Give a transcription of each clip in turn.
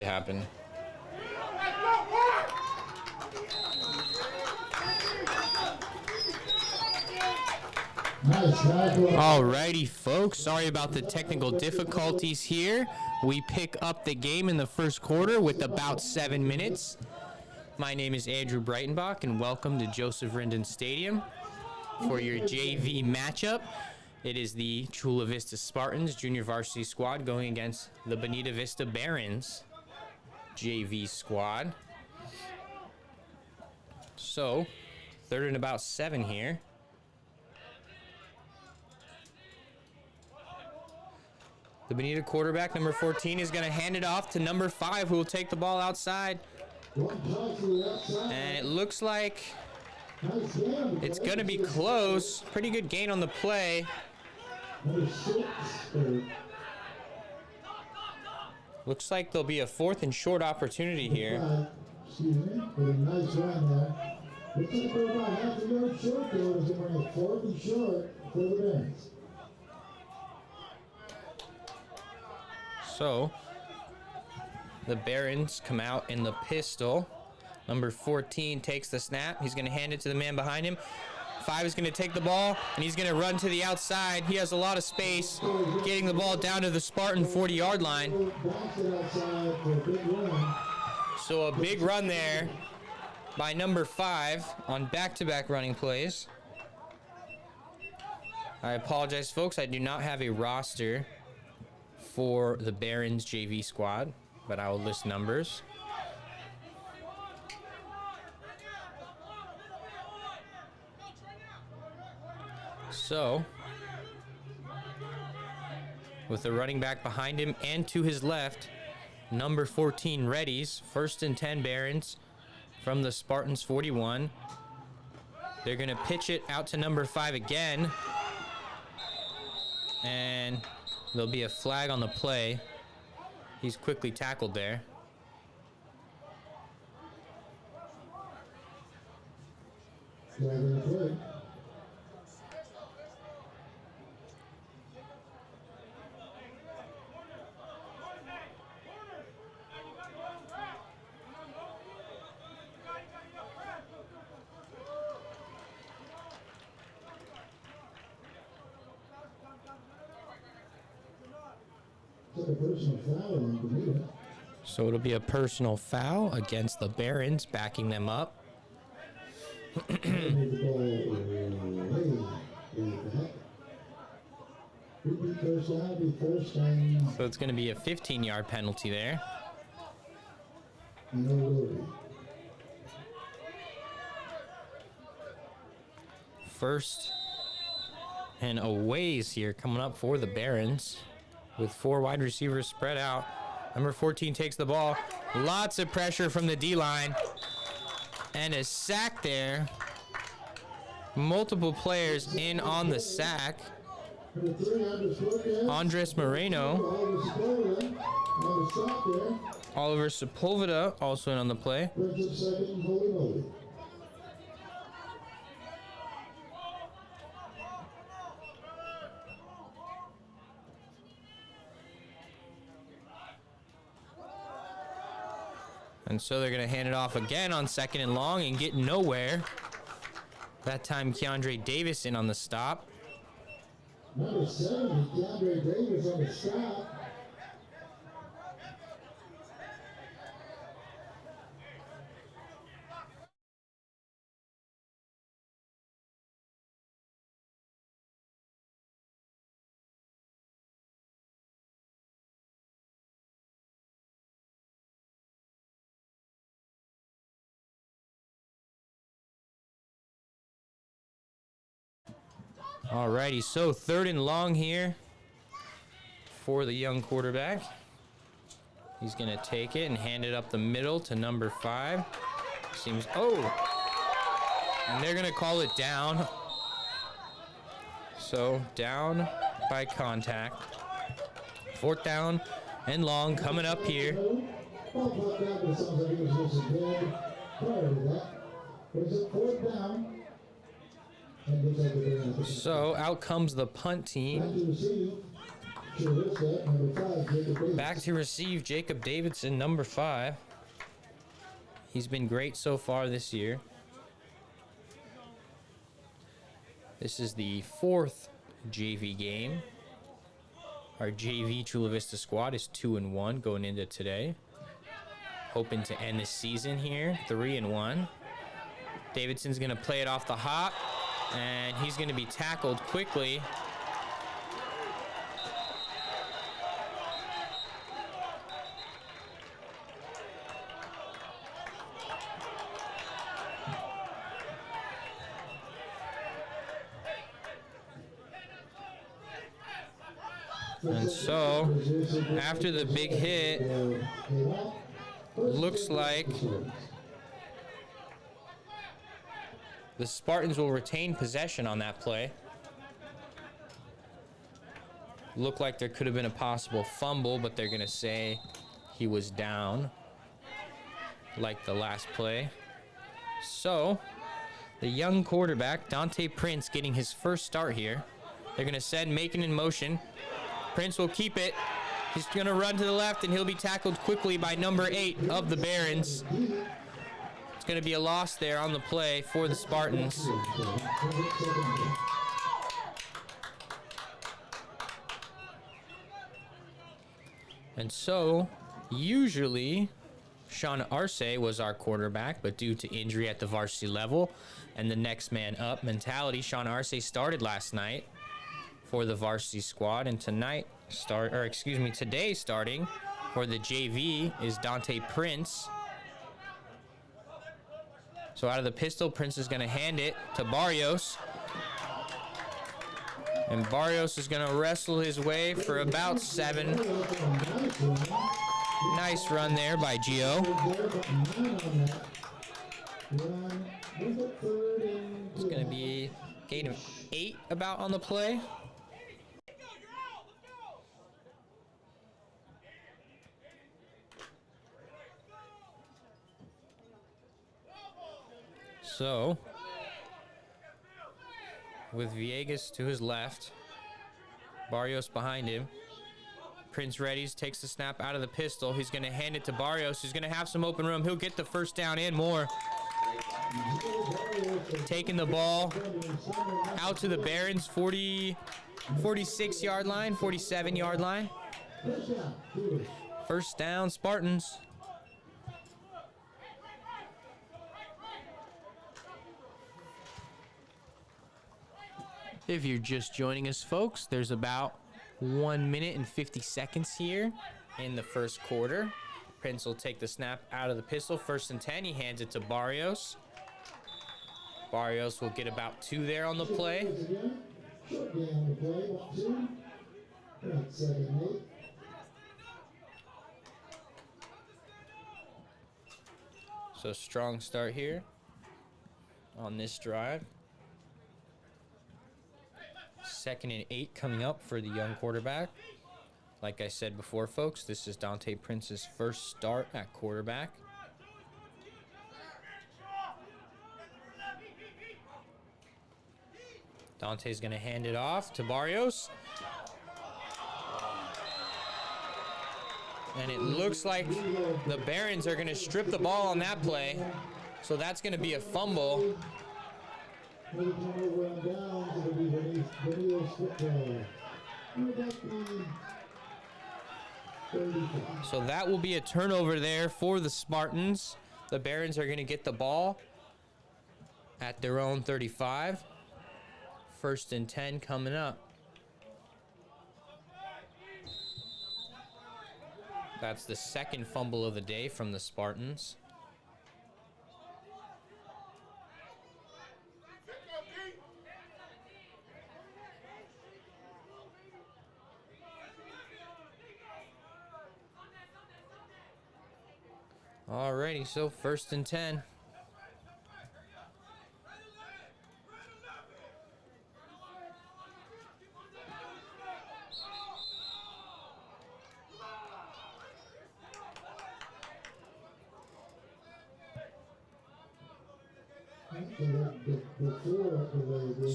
happen. Alrighty, folks. Sorry about the technical difficulties here. We pick up the game in the first quarter with about 7 minutes. My name is Andrew Breitenbach, and welcome to Joseph Rendon Stadium for your JV matchup. It is the Chula Vista Spartans junior varsity squad going against the Bonita Vista Barons JV squad. So, third and about 7 here. The Bonita quarterback, number 14, is going to hand it off to number 5, who will take the ball outside. And it looks like it's going to be close. Pretty good gain on the play. Looks like there'll be a 4th and short opportunity here. Excuse me, with a nice run there. Looks like they're about half a yard short there. Was it a 4th and short for the Barons? So, the Barons come out in the pistol. Number 14 takes the snap. He's going to hand it to the man behind him. 5 is going to take the ball, and he's going to run to the outside. He has a lot of space, getting the ball down to the Spartan 40-yard line. So a big run there by number 5 on back-to-back running plays. I apologize, folks. I do not have a roster for the Barons JV squad, but I will list numbers. So, with the running back behind him and to his left, number 14 readies, 1st and 10 Barons from the Spartans 41. They're going to pitch it out to number 5 again. And there'll be a flag on the play. He's quickly tackled there. So it'll be a personal foul against the Barons, backing them up. So it's going to be a 15-yard penalty there. First and a ways here coming up for the Barons, with 4 wide receivers spread out. Number 14 takes the ball. Lots of pressure from the D-line. And a sack there. Multiple players in on the sack. Andres Moreno. Oliver Sepulveda also in on the play. And so they're going to hand it off again on 2nd and long and get nowhere. That time, Keandre Davis in on the stop. Number 7, Keandre Davis on the stop. Alrighty, so 3rd and long here for the young quarterback. He's going to take it and hand it up the middle to number 5. Seems, and they're going to call it down. So down by contact. 4th down and long coming up here. So out comes the punt team. Back to receive Jacob Davidson, number 5. He's been great so far this year. This is the 4th JV game. Our JV Chula Vista squad is 2-1 going into today. Hoping to end the season here 3-1. Davidson's going to play it off the hop, and he's going to be tackled quickly. And so, after the big hit, looks like the Spartans will retain possession on that play. Looked like there could have been a possible fumble, but they're going to say he was down, like the last play. So, the young quarterback, Dante Prince, getting his first start here. They're going to send Macon in motion. Prince will keep it. He's going to run to the left, and he'll be tackled quickly by number 8 of the Barons. It's going to be a loss there on the play for the Spartans. And so, usually, Sean Arce was our quarterback, but due to injury at the varsity level and the next man up mentality, Sean Arce started last night for the varsity squad, and today starting for the JV is Dante Prince. So out of the pistol, Prince is going to hand it to Barrios. And Barrios is going to wrestle his way for about 7. Nice run there by Gio. It's going to be a gain of 8 about on the play. So, with Villegas to his left, Barrios behind him, Prince readies, takes the snap out of the pistol. He's going to hand it to Barrios, who's going to have some open room. He'll get the first down and more. Taking the ball out to the Barons, 46-yard line, 47-yard line. First down, Spartans. If you're just joining us, folks, there's about 1 minute and 50 seconds here in the first quarter. Prince will take the snap out of the pistol. 1st and 10. He hands it to Barrios. Barrios will get about 2 there on the play. So strong start here on this drive. 2nd and 8 coming up for the young quarterback. Like I said before, folks, this is Dante Prince's first start at quarterback. Dante's going to hand it off to Barrios. And it looks like the Barons are going to strip the ball on that play. So that's going to be a fumble. So that will be a turnover there for the Spartans. The Barons are going to get the ball at their own 35. 1st and 10 coming up. That's the 2nd fumble of the day from the Spartans. Alrighty, so 1st and 10.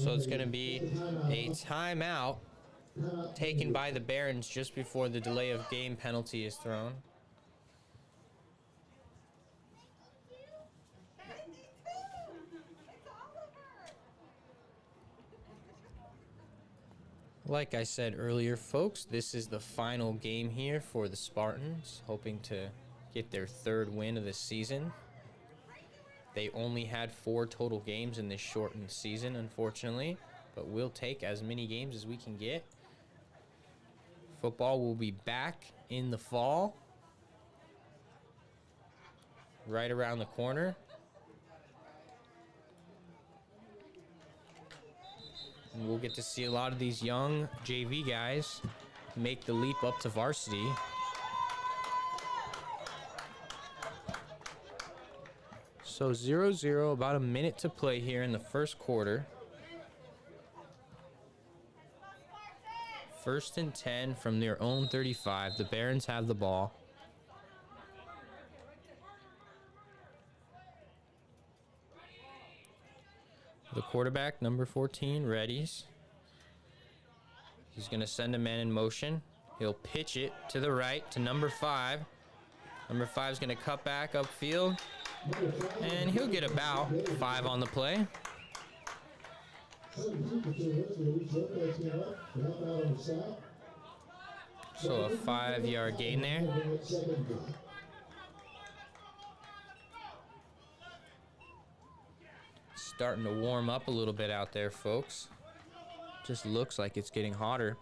So it's going to be a timeout taken by the Barons just before the delay of game penalty is thrown. Like I said earlier, folks, this is the final game here for the Spartans, hoping to get their third win of the season. They only had 4 total games in this shortened season, unfortunately, but we'll take as many games as we can get. Football will be back in the fall, right around the corner. And we'll get to see a lot of these young JV guys make the leap up to varsity. So 0-0, about a minute to play here in the first quarter. 1st and 10 from their own 35. The Barons have the ball. The quarterback, number 14, readies. He's going to send a man in motion. He'll pitch it to the right to number 5. Number 5 is going to cut back upfield, and he'll get about 5 on the play. So a 5-yard gain there. Starting to warm up a little bit out there, folks. Just looks like it's getting hotter.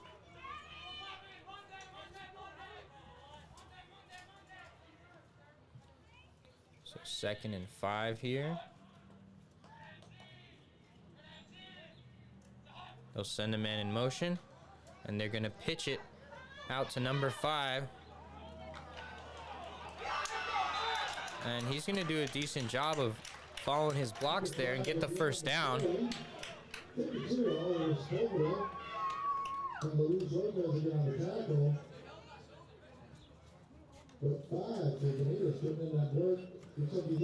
So 2nd and 5 here. They'll send a man in motion, and they're going to pitch it out to number 5. And he's going to do a decent job of following his blocks there and get the first down.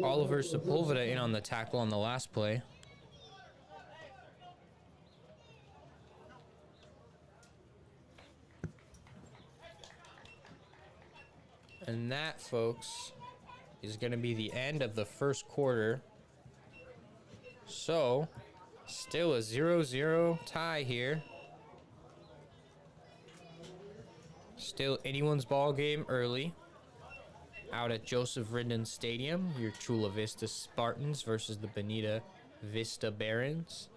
Oliver Sepulveda in on the tackle on the last play. And that, folks, is going to be the end of the first quarter. So, still a 0-0 tie here. Still anyone's ball game early. Out at Joseph Rindon Stadium, your Chula Vista Spartans versus the Bonita Vista Barons.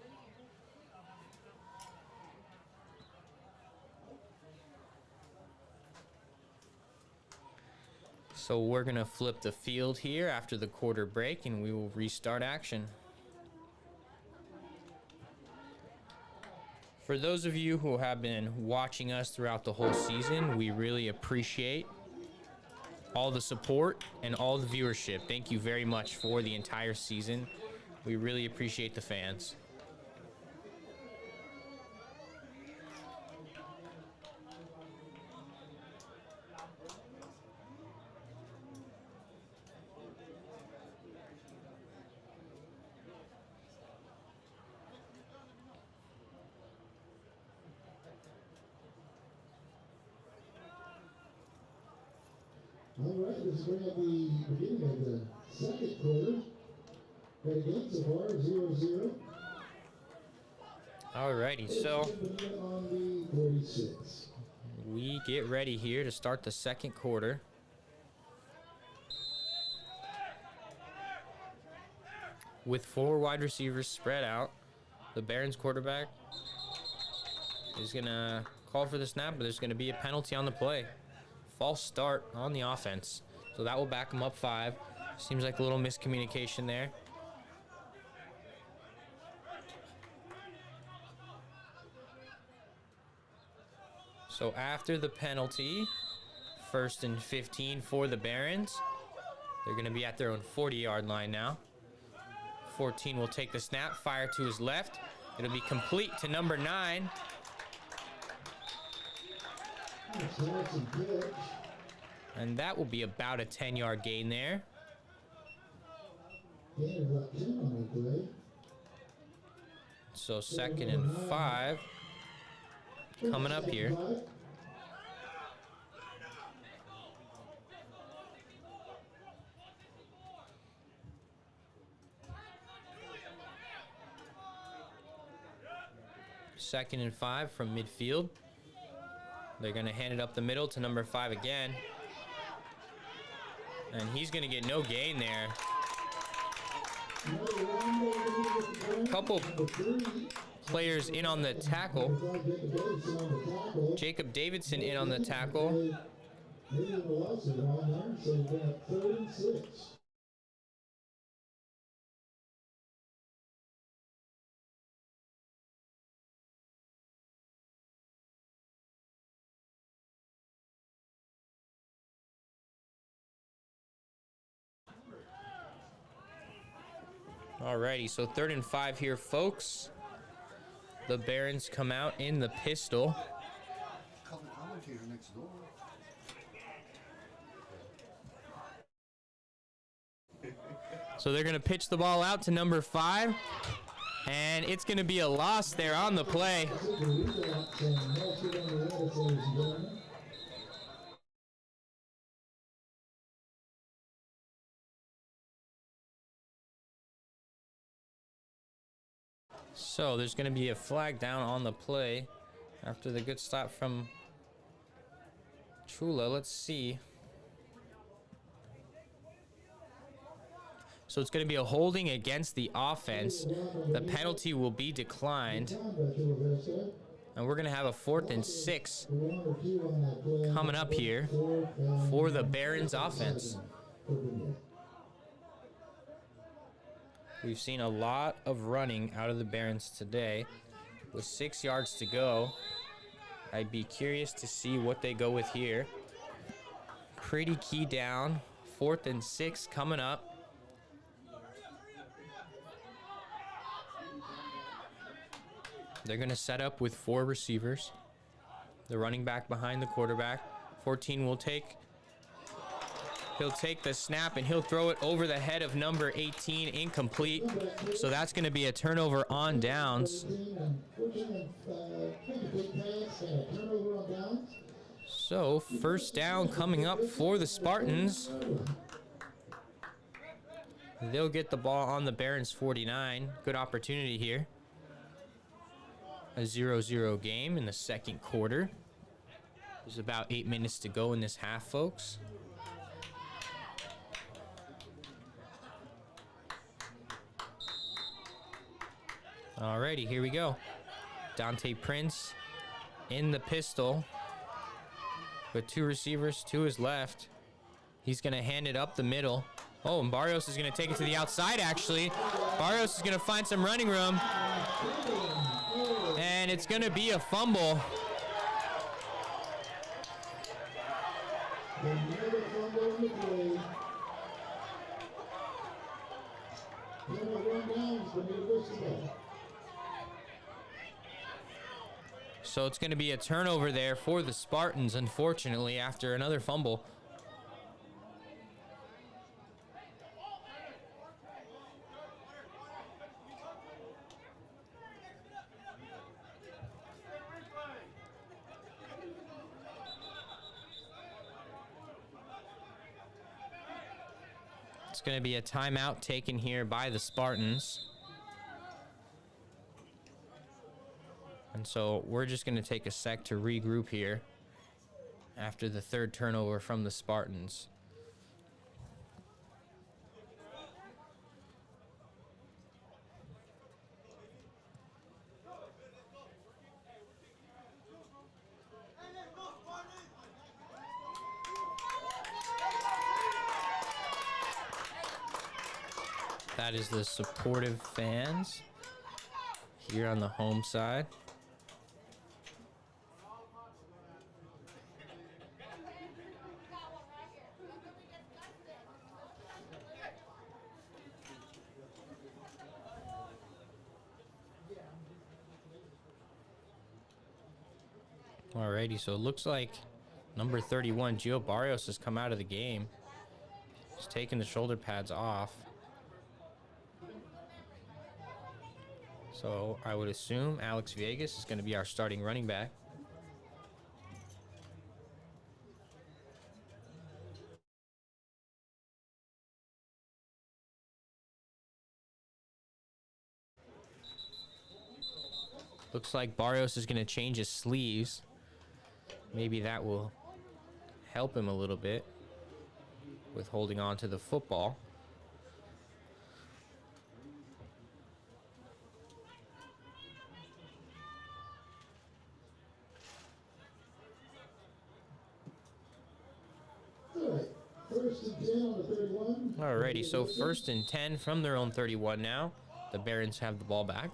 So we're going to flip the field here after the quarter break, and we will restart action. For those of you who have been watching us throughout the whole season, we really appreciate all the support and all the viewership. Thank you very much for the entire season. We really appreciate the fans. All right, this is bring up the beginning of the second quarter. But again, so far, 0-0. Alrighty, so On the 46. we get ready here to start the second quarter. With 4 wide receivers spread out, the Barons quarterback is going to call for the snap, but there's going to be a penalty on the play. False start on the offense. So that will back them up 5. Seems like a little miscommunication there. So after the penalty, 1st and 15 for the Barons. They're going to be at their own 40-yard line now. 14 will take the snap, fire to his left. It'll be complete to number 9. And that will be about a 10-yard gain there. So 2nd and 5. coming up here. Second and 5 from midfield. They're going to hand it up the middle to number 5 again. And he's going to get no gain there. Couple players in on the tackle. Jacob Davidson in on the tackle. Alrighty, so 3rd and 5 here, folks. The Barons come out in the pistol. So they're going to pitch the ball out to number 5. And it's going to be a loss there on the play. So there's going to be a flag down on the play after the good stop from Chula. Let's see. So it's going to be a holding against the offense. The penalty will be declined. And we're going to have a 4th and 6 coming up here for the Barons offense. We've seen a lot of running out of the Barons today. With 6 yards to go, I'd be curious to see what they go with here. Pretty key down. 4th and 6 coming up. They're going to set up with 4 receivers. The running back behind the quarterback. 14 will take. He'll take the snap and he'll throw it over the head of number 18, incomplete. So that's going to be a turnover on downs. So 1st down coming up for the Spartans. They'll get the ball on the Barons 49. Good opportunity here. A 0-0 game in the 2nd quarter. There's about 8 minutes to go in this half, folks. Alrighty, here we go. Dante Prince in the pistol with 2 receivers to his left. He's going to hand it up the middle. Oh, and Barrios is going to take it to the outside, actually. Barrios is going to find some running room. And it's going to be a fumble. So it's going to be a turnover there for the Spartans, unfortunately, after another fumble. It's going to be a timeout taken here by the Spartans. And so we're just going to take a sec to regroup here after the 3rd turnover from the Spartans. That is the supportive fans here on the home side. Alrighty, so it looks like number 31, Gio Barrios, has come out of the game. He's taking the shoulder pads off. So I would assume Alex Viegas is going to be our starting running back. Looks like Barrios is going to change his sleeves. Maybe that will help him a little bit with holding on to the football. Alrighty, so 1st and 10 from their own 31 now. The Barons have the ball back.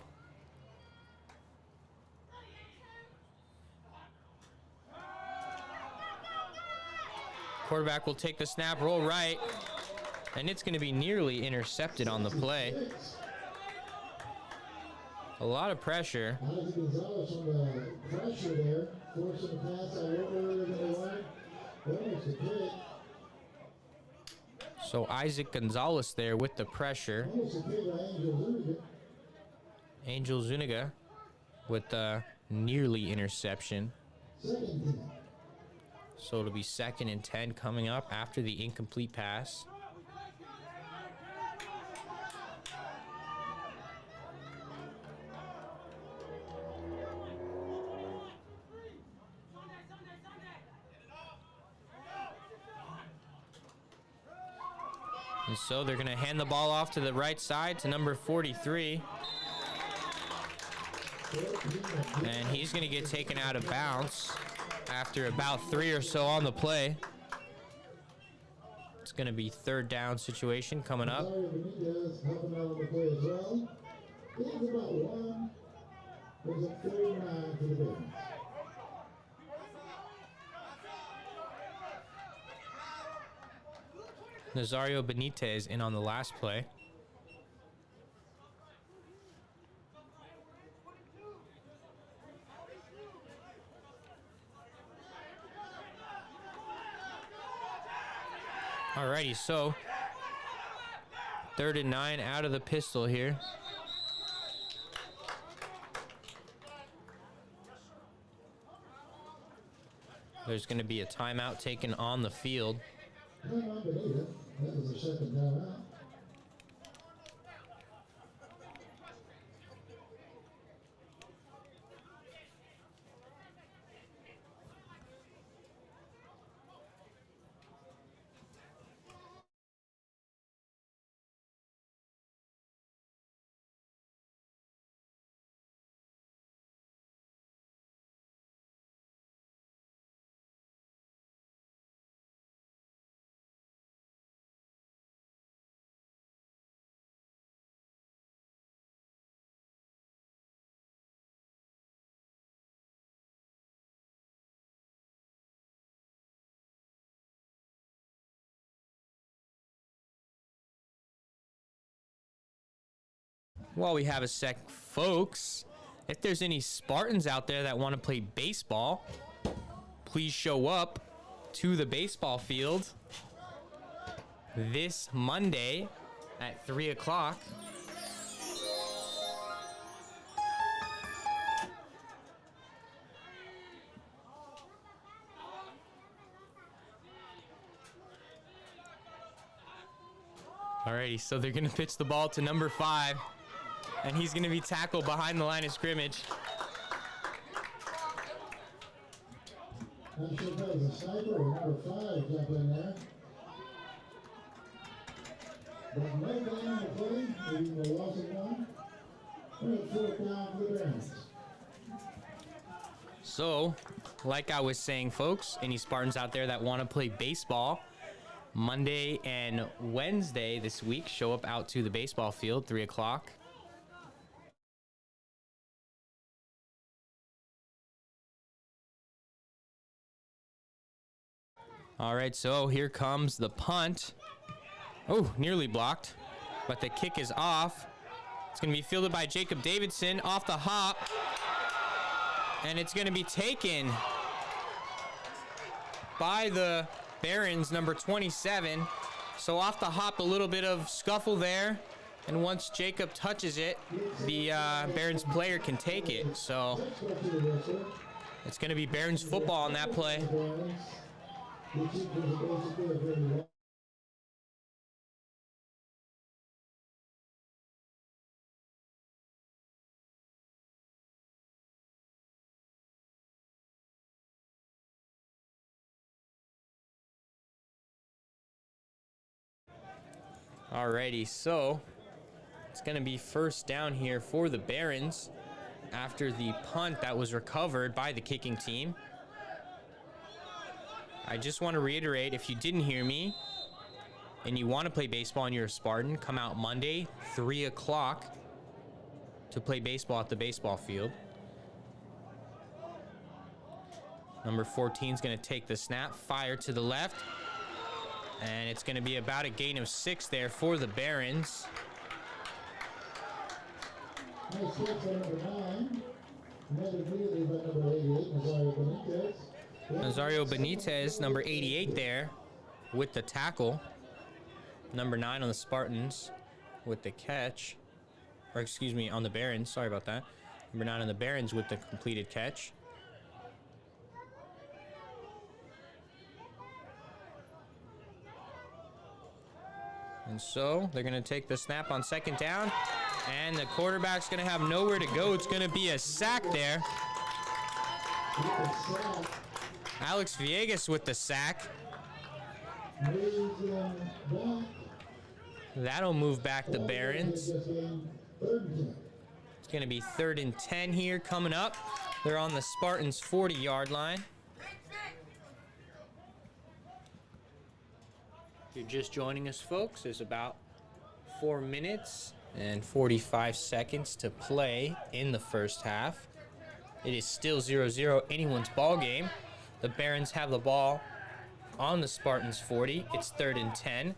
Quarterback will take the snap, roll right, and it's going to be nearly intercepted on the play. A lot of pressure. So Isaac Gonzalez there with the pressure. Angel Zuniga with the nearly interception. So it'll be 2nd and 10 coming up after the incomplete pass. And so they're going to hand the ball off to the right side to number 43. And he's going to get taken out of bounds after about 3 or so on the play. It's going to be 3rd down situation coming up. Nazario Benitez in on the last play. Alrighty, so 3rd and 9 out of the pistol here. There's going to be a timeout taken on the field. While we have a sec, folks, if there's any Spartans out there that want to play baseball, please show up to the baseball field this Monday at 3 o'clock. Alrighty, so they're going to pitch the ball to number 5. And he's going to be tackled behind the line of scrimmage. I'm sure that was a sniper or number 5 jump in there. But no down on the play, leaving the loss of 1. We're at 4th down for the Barons. So, like I was saying, folks, any Spartans out there that want to play baseball, Monday and Wednesday this week, show up out to the baseball field, 3 o'clock. All right, so here comes the punt. Oh, nearly blocked, but the kick is off. It's going to be fielded by Jacob Davidson off the hop, and it's going to be taken by the Barons, number 27. So off the hop, a little bit of scuffle there, and once Jacob touches it, the Barons player can take it. So it's going to be Barons football on that play. Alrighty, so it's going to be first down here for the Barons after the punt that was recovered by the kicking team. I just want to reiterate, if you didn't hear me and you want to play baseball and you're a Spartan, come out Monday, 3 o'clock to play baseball at the baseball field. Number 14 is going to take the snap, fire to the left, and it's going to be about a gain of 6 there for the Barons. Nice hit for number 9. Another immediately by number 88, Nazario Benitez, number 88 there with the tackle. Number 9 on the Spartans with the catch. Or excuse me, on the Barons. Sorry about that. Number 9 on the Barons with the completed catch. And so they're going to take the snap on second down. And the quarterback's going to have nowhere to go. It's going to be a sack there. Alex Villegas with the sack. That'll move back the Barons. It's going to be 3rd and 10 here coming up. They're on the Spartans' 40-yard line. If you're just joining us, folks, there's about 4 minutes and 45 seconds to play in the first half. It is still 0-0, anyone's ball game. The Barons have the ball on the Spartans' 40. It's 3rd and 10.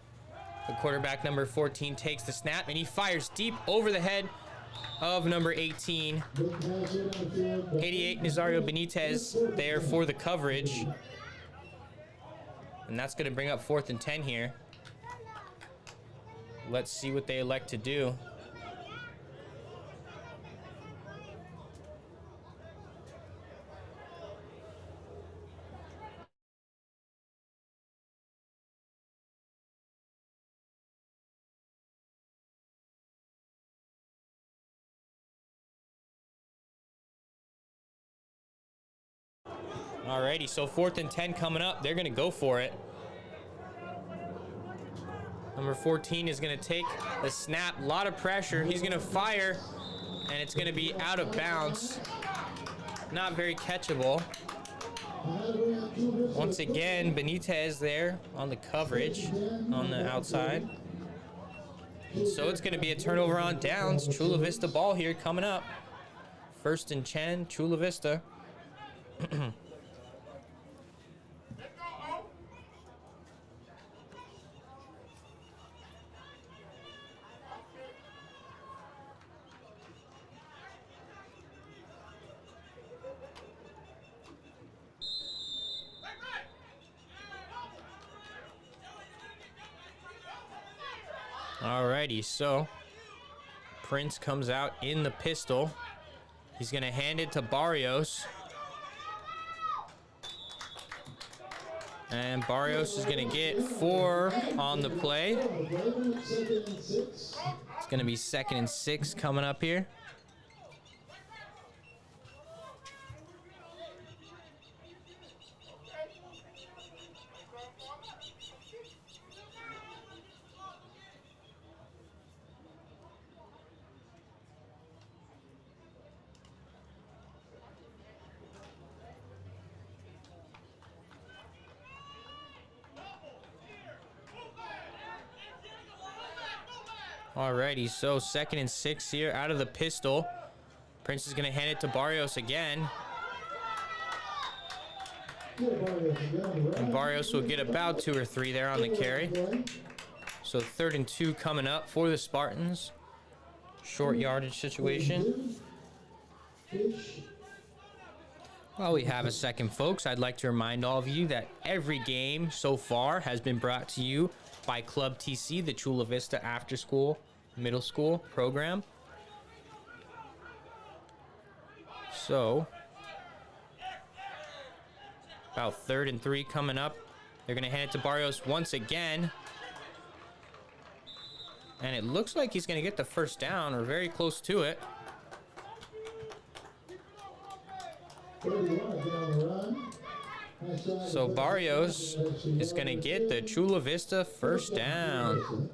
The quarterback, number 14, takes the snap, and he fires deep over the head of number 18. 88, Nazario Benitez, there for the coverage. And that's going to bring up 4th and 10 here. Let's see what they elect to do. Alrighty, so 4th and 10 coming up. They're going to go for it. Number 14 is going to take the snap. A lot of pressure. He's going to fire, and it's going to be out of bounds. Not very catchable. Once again, Benitez there on the coverage on the outside. So it's going to be a turnover on downs. Chula Vista ball here coming up. 1st and 10, Chula Vista. Alrighty, so Prince comes out in the pistol. He's going to hand it to Barrios. And Barrios is going to get 4 on the play. It's going to be 2nd and 6 coming up here. Alrighty, so 2nd and 6 here out of the pistol. Prince is going to hand it to Barrios again. And Barrios will get about 2 or 3 there on the carry. So 3rd and 2 coming up for the Spartans. Short yardage situation. While we have a second, folks, I'd like to remind all of you that every game so far has been brought to you by Club TC, the Chula Vista After School Middle School program. So, about 3rd and 3 coming up. They're going to hand it to Barrios once again. And it looks like he's going to get the first down, or very close to it. So Barrios is going to get the Chula Vista first down.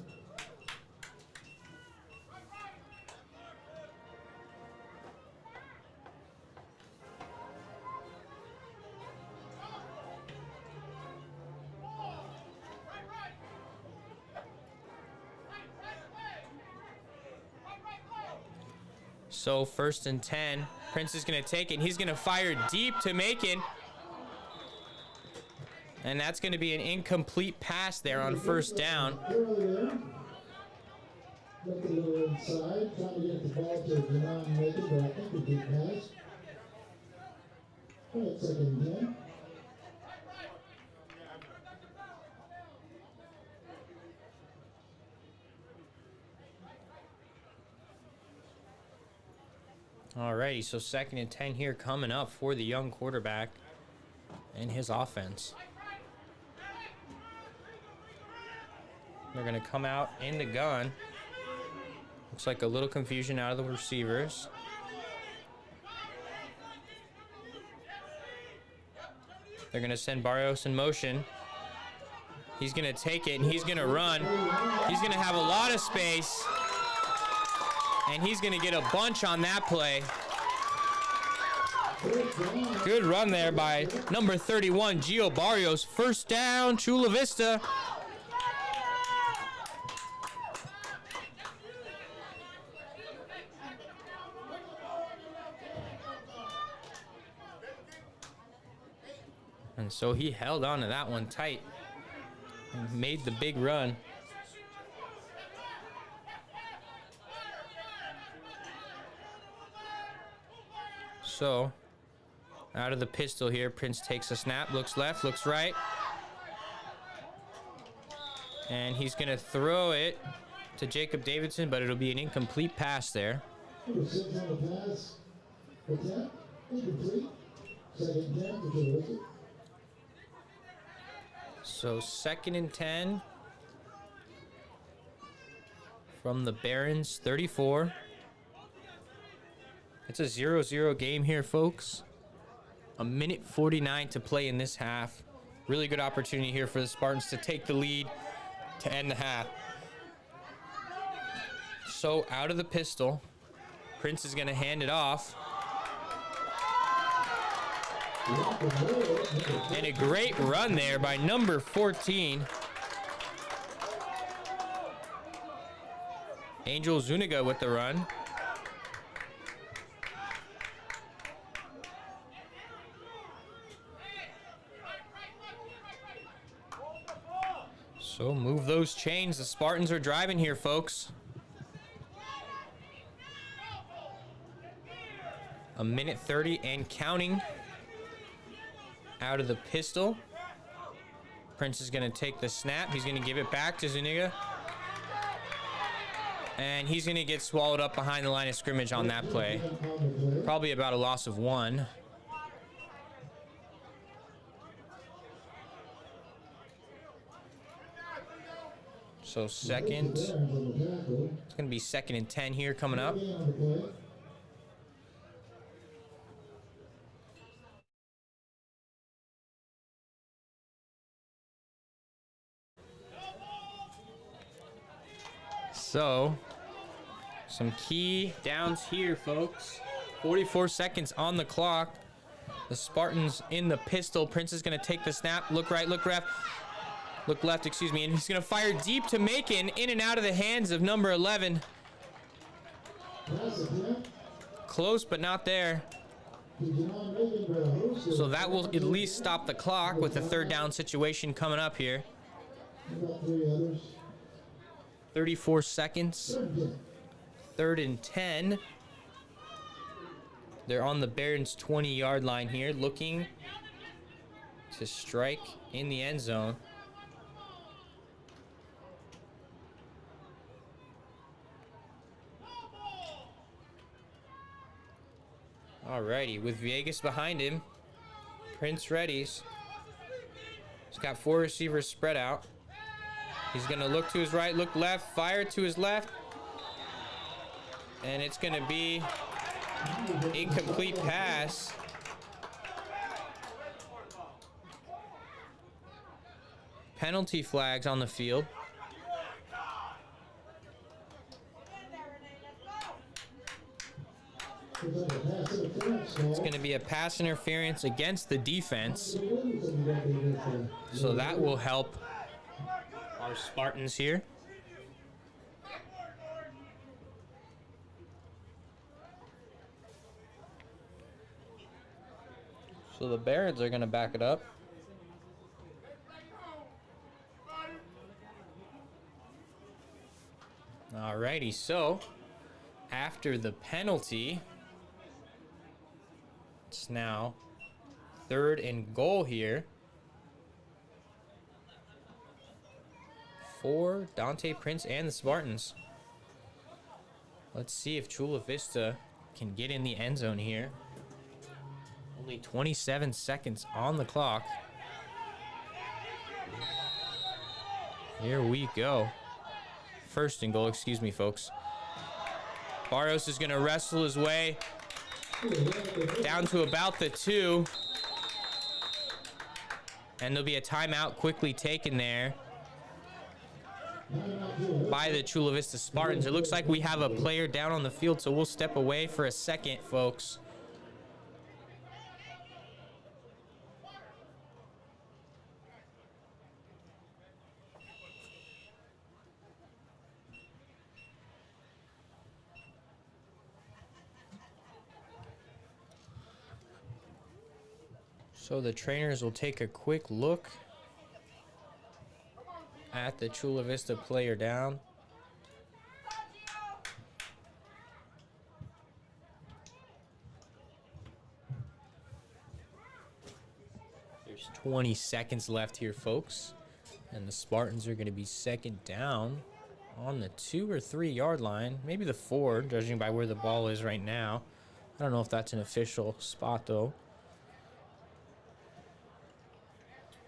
So 1st and 10. Prince is going to take it. And he's going to fire deep to Macon. And that's going to be an incomplete pass there on 1st down. Look a little inside, trying to get the ball to Macon, but I think it did pass. All right, 2nd and 10. Alrighty, so 2nd and 10 here coming up for the young quarterback and his offense. They're going to come out in the gun. Looks like a little confusion out of the receivers. They're going to send Barrios in motion. He's going to take it and he's going to run. He's going to have a lot of space. And he's going to get a bunch on that play. Good run there by number 31, Gio Barrios. 1st down, Chula Vista. And so he held on to that one tight and made the big run. So, out of the pistol here, Prince takes a snap, looks left, looks right. And he's going to throw it to Jacob Davidson, but it'll be an incomplete pass there. Number 6 on the pass. Attempt, incomplete. 2nd and 10 for Chula. So 2nd and 10 from the Barons 34. It's a 0-0 game here, folks. 1:49 to play in this half. Really good opportunity here for the Spartans to take the lead to end the half. So out of the pistol, Prince is going to hand it off. And a great run there by number 14. Angel Zuniga with the run. So move those chains. The Spartans are driving here, folks. 1:30 and counting. Out of the pistol. Prince is going to take the snap. He's going to give it back to Zuniga. And he's going to get swallowed up behind the line of scrimmage on that play. Probably about a loss of 1. So second. It's going to be 2nd and 10 here coming up. So, some key downs here, folks. 44 seconds on the clock. The Spartans in the pistol. Prince is going to take the snap. Look right, look left. Look left, excuse me. And he's going to fire deep to Macon. In and out of the hands of number 11. Close, but not there. So that will at least stop the clock with the 3rd down situation coming up here. 34 seconds. 3rd and 10. They're on the Barons 20-yard line here, looking to strike in the end zone. Alrighty, with Viegas behind him, Prince readies. He's got 4 receivers spread out. He's going to look to his right, look left, fire to his left. And it's going to be incomplete pass. Penalty flags on the field. It's going to be a pass interference against the defense. So that will help our Spartans here. So the Barons are going to back it up. Alrighty, so after the penalty, it's now 3rd and goal here for Dante Prince and the Spartans. Let's see if Chula Vista can get in the end zone here. Only 27 seconds on the clock. Here we go. 1st and goal, excuse me, folks. Barrios is going to wrestle his way down to about the 2. And there'll be a timeout quickly taken there by the Chula Vista Spartans. It looks like we have a player down on the field, so we'll step away for a second, folks. So the trainers will take a quick look at the Chula Vista player down. There's 20 seconds left here, folks. And the Spartans are going to be 2nd down on the 2 or 3 yard line. Maybe the 4, judging by where the ball is right now. I don't know if that's an official spot, though.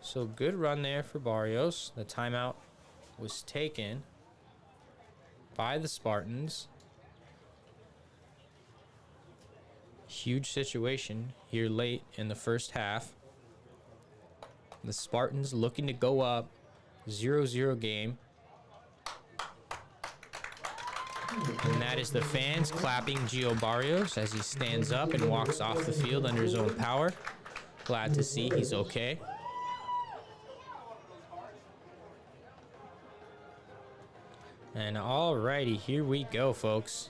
So good run there for Barrios. The timeout was taken by the Spartans. Huge situation here late in the first half. The Spartans looking to go up 0-0 game. And that is the fans clapping Gio Barrios as he stands up and walks off the field under his own power. Glad to see he's okay. And alrighty, here we go, folks.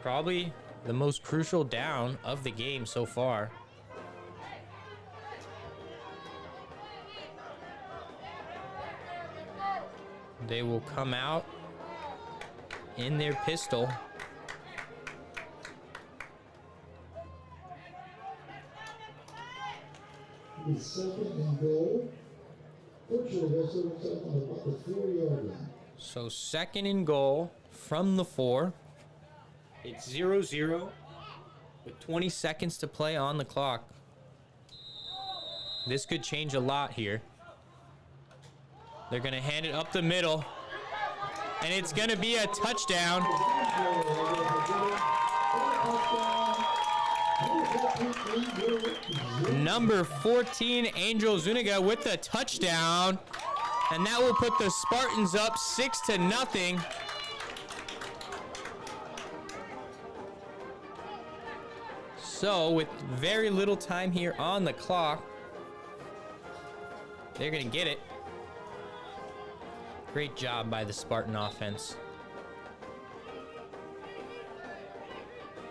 Probably the most crucial down of the game so far. They will come out in their pistol. The 2nd and goal. Fortunately, looks like on about the 4-yard line. So 2nd and goal from the 4. It's 0-0 with 20 seconds to play on the clock. This could change a lot here. They're going to hand it up the middle. And it's going to be a touchdown. Number 14, Angel Zuniga with the touchdown. And that will put the Spartans up 6-0. So with very little time here on the clock, they're going to get it. Great job by the Spartan offense.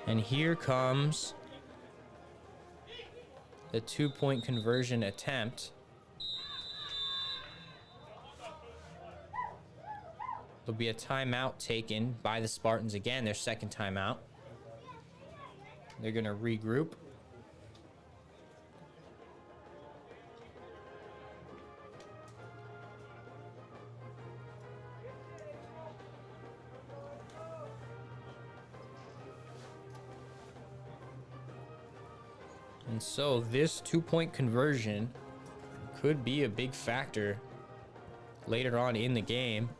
And here comes the 2-point conversion attempt. There'll be a timeout taken by the Spartans again, their 2nd timeout. They're going to regroup. And so this 2-point conversion could be a big factor later on in the game.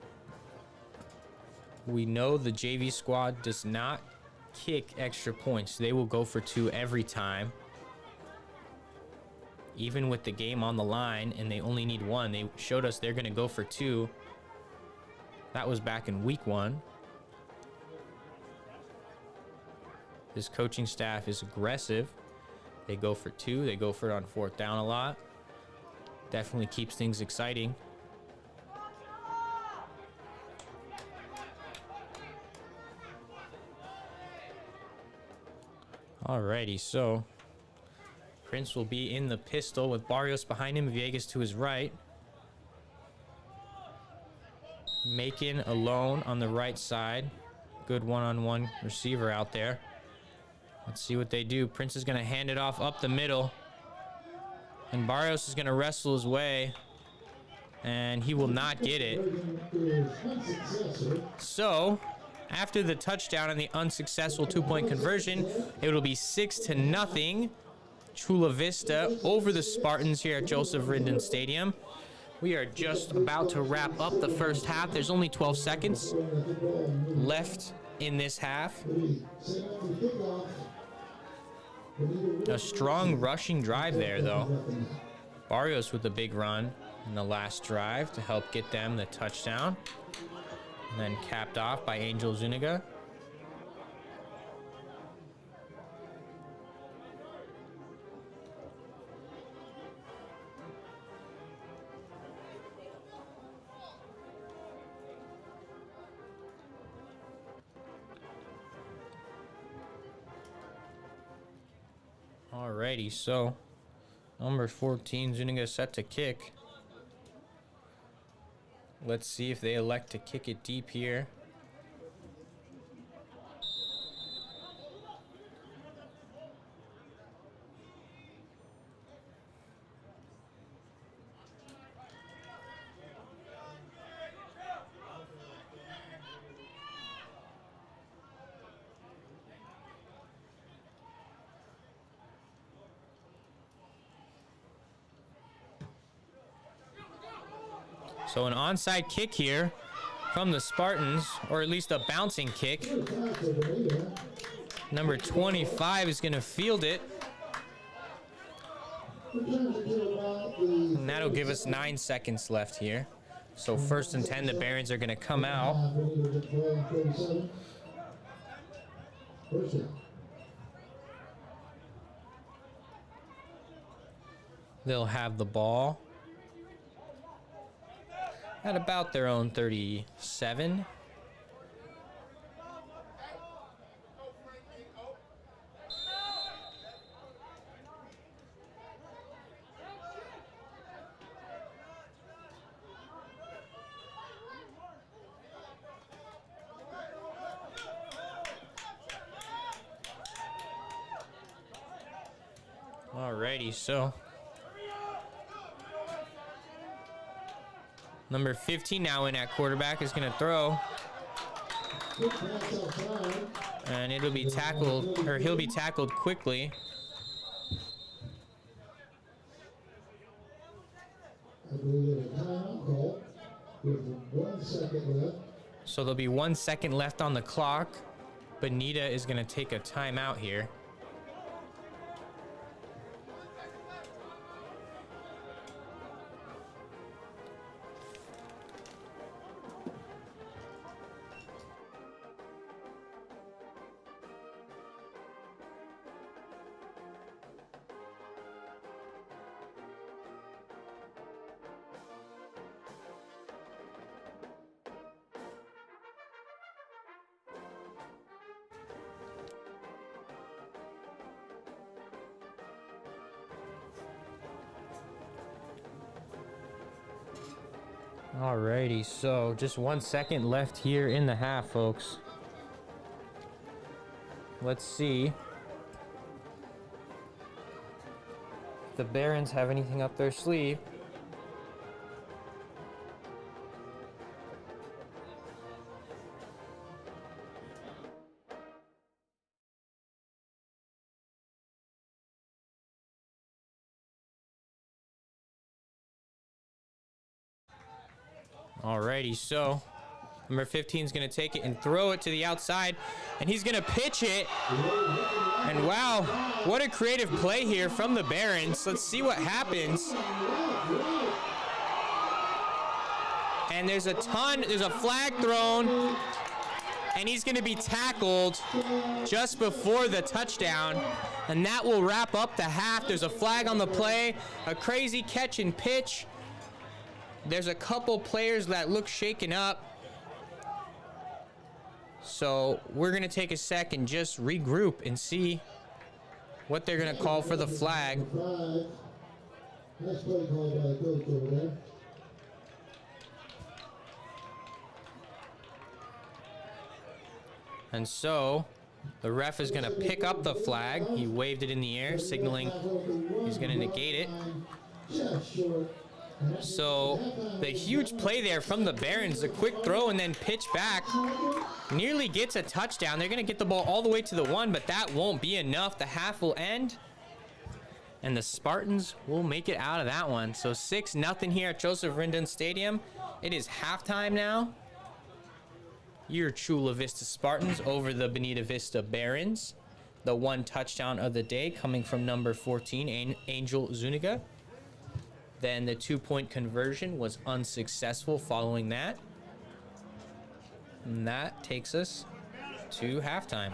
We know the JV squad does not kick extra points. They will go for 2 every time. Even with the game on the line and they only need 1, they showed us they're going to go for 2. That was back in week 1. This coaching staff is aggressive. They go for 2. They go for it on 4th down a lot. Definitely keeps things exciting. Alrighty, so Prince will be in the pistol with Barrios behind him, Vegas to his right. Macon alone on the right side. Good one-on-one receiver out there. Let's see what they do. Prince is going to hand it off up the middle. And Barrios is going to wrestle his way. And he will not get it. So, after the touchdown and the unsuccessful two-point conversion, it will be 6-0. Chula Vista over the Spartans here at Joseph Rindon Stadium. We are just about to wrap up the first half. There's only 12 seconds left in this half. A strong rushing drive there, though. Barrios with a big run in the last drive to help get them the touchdown. And then capped off by Angel Zuniga. Alrighty, so number 14, Zuniga set to kick. Let's see if they elect to kick it deep here. So an onside kick here from the Spartans, or at least a bouncing kick. Number 25 is going to field it. And that'll give us 9 seconds left here. So 1st and 10, the Barons are going to come out. They'll have the ball at about their own 37. Alrighty, so number 15 now in at quarterback is going to throw. And it'll be tackled, or he'll be tackled quickly. So there'll be 1 second left on the clock. Bonita is going to take a timeout here. Alrighty, so just 1 second left here in the half, folks. Let's see if the Barons have anything up their sleeve. Alrighty, so number 15 is going to take it and throw it to the outside, and he's going to pitch it. And wow, what a creative play here from the Barons. Let's see what happens. And there's a flag thrown, and he's going to be tackled just before the touchdown, and that will wrap up the half. There's a flag on the play, a crazy catch and pitch. There's a couple players that look shaken up. So we're going to take a sec and just regroup and see what they're going to call for the flag. Nice play called by the coach over there. And so the ref is going to pick up the flag. He waved it in the air, signaling he's going to negate it. Just short. So the huge play there from the Barons, the quick throw and then pitch back, nearly gets a touchdown. They're going to get the ball all the way to the 1, but that won't be enough. The half will end, and the Spartans will make it out of that one. So 6-0 here at Joseph Rindon Stadium. It is halftime now. Your Chula Vista Spartans over the Bonita Vista Barons. The 1 touchdown of the day coming from number 14, Angel Zuniga. Then the 2-point conversion was unsuccessful following that. And that takes us to halftime.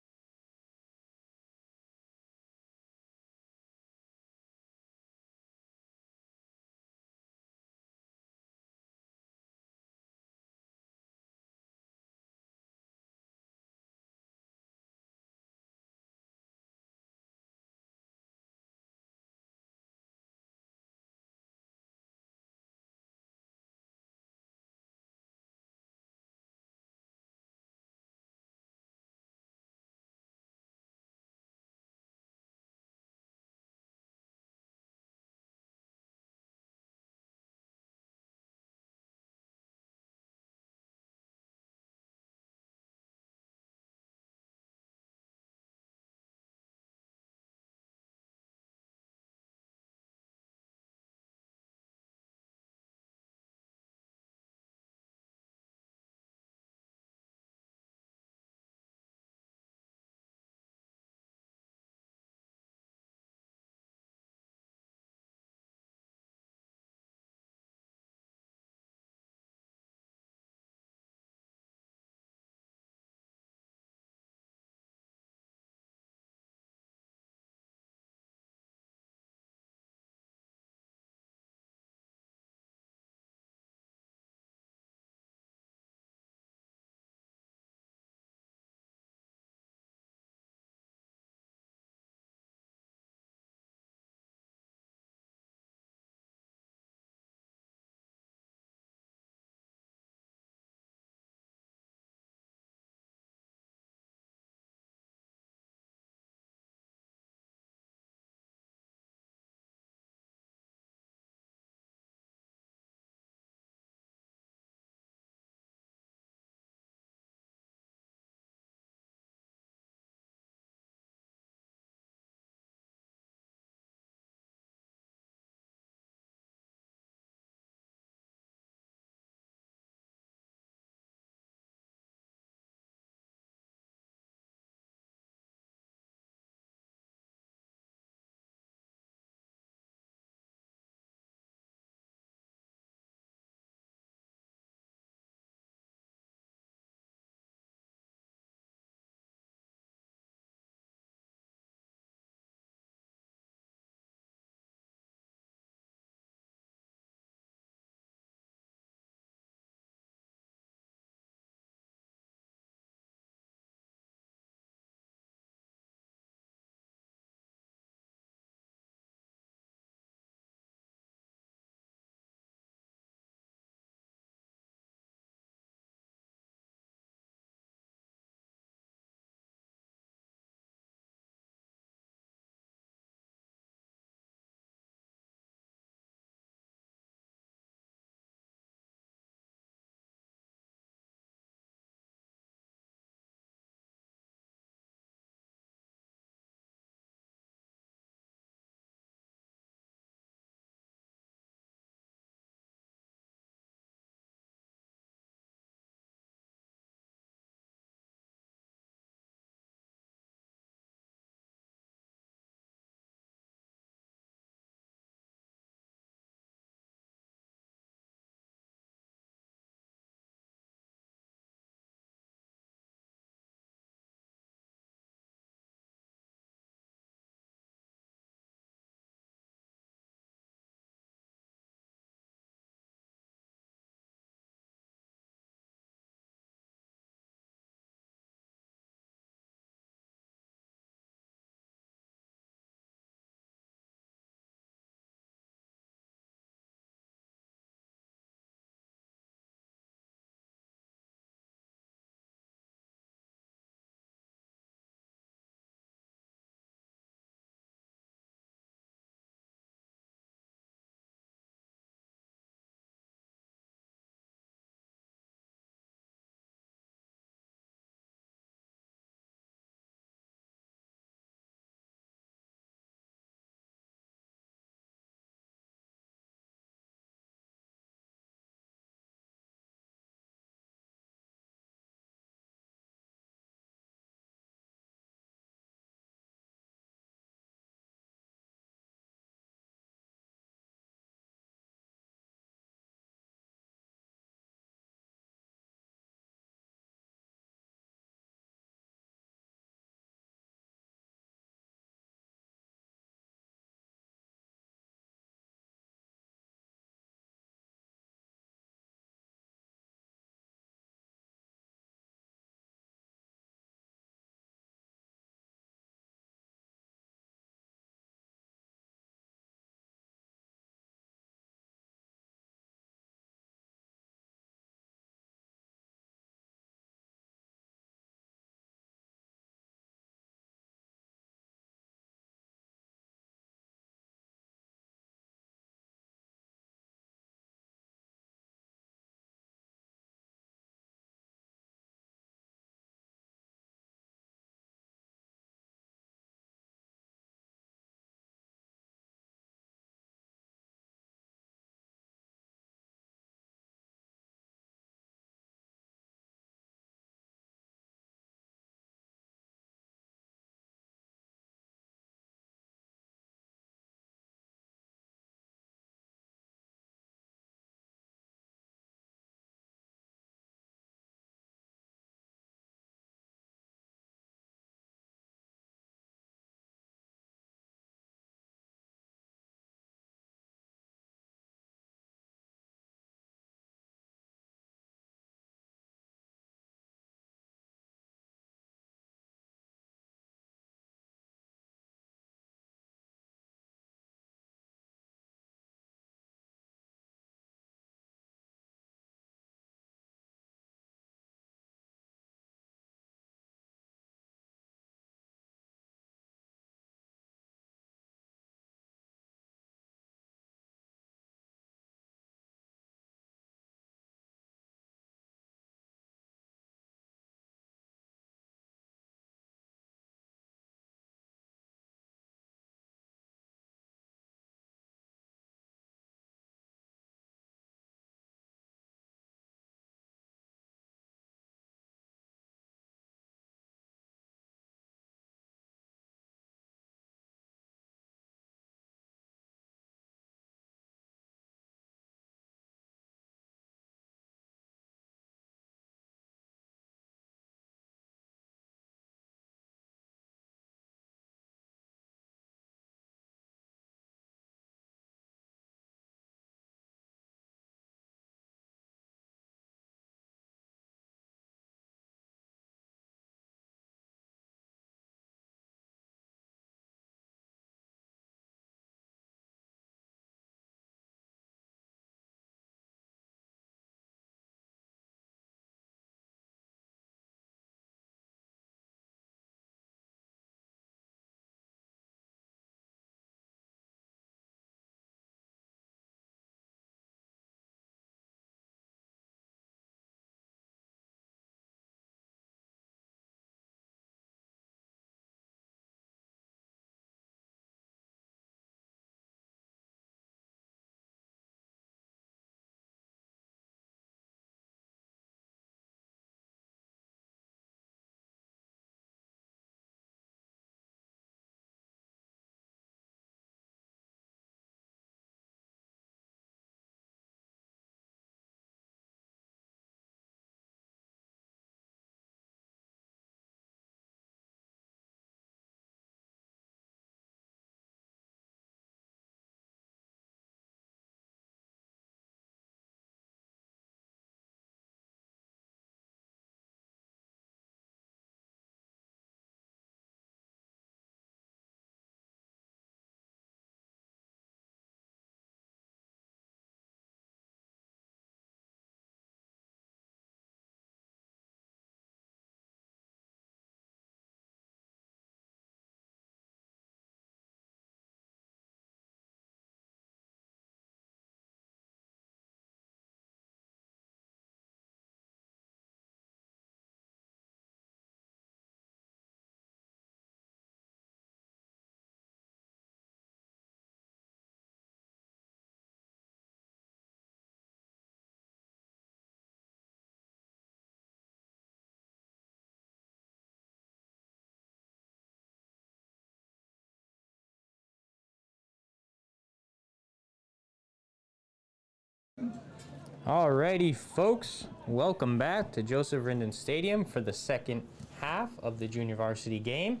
Alrighty, folks, welcome back to Joseph Rindon Stadium for the second half of the junior varsity game.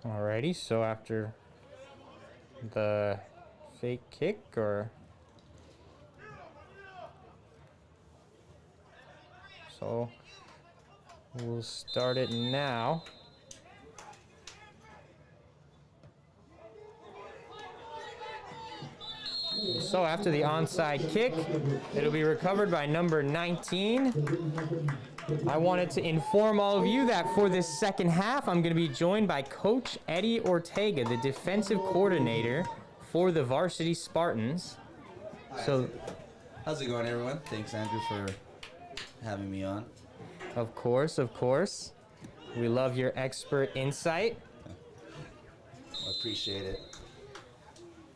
Alrighty, so after the fake kick, or so we'll start it now. So after the onside kick, it'll be recovered by number 19. I wanted to inform all of you that for this second half, I'm going to be joined by Coach Eddie Ortega, the defensive coordinator for the varsity Spartans. So, how's it going, everyone? Thanks, Andrew, for having me on. Of course. We love your expert insight. I appreciate it.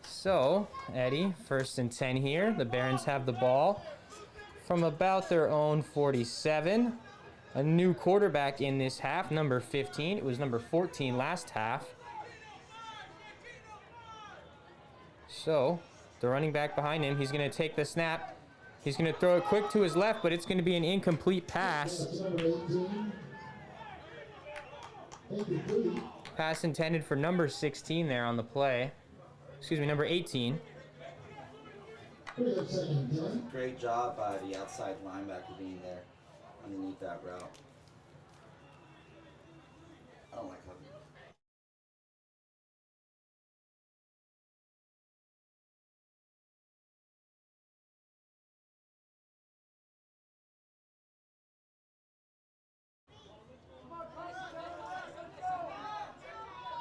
So, Eddie, 1st and 10 here. The Barons have the ball from about their own 47. A new quarterback in this half, number 15. It was number 14 last half. So, the running back behind him, he's going to take the snap. He's going to throw it quick to his left, but it's going to be an incomplete pass. Pass intended for number 16 there on the play. Excuse me, number 18. Great job by the outside linebacker being there underneath that route. I don't like how.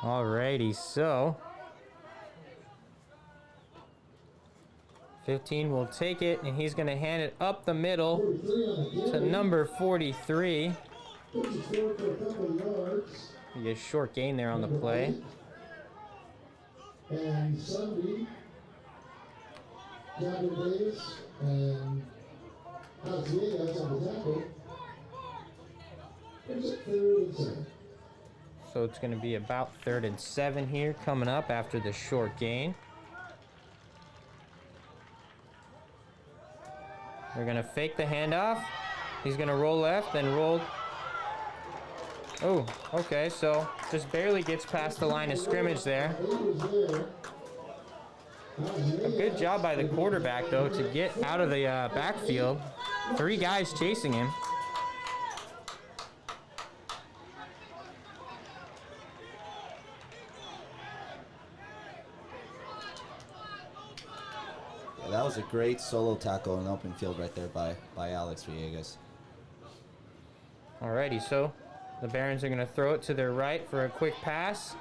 Alrighty, so 15 will take it, and he's going to hand it up the middle to number 43. Be a short gain there on the play. And Sunday, Gavin Davis and Alcias on the tackle. It's a 3rd and 7. So it's going to be about 3rd and 7 here coming up after the short gain. They're going to fake the handoff. He's going to roll left, then roll. Oh, okay, so just barely gets past the line of scrimmage there. A good job by the quarterback, though, to get out of the backfield. 3 guys chasing him. That was a great solo tackle in open field right there by Alex Villegas. Alrighty, so the Barons are going to throw it to their right for a quick pass.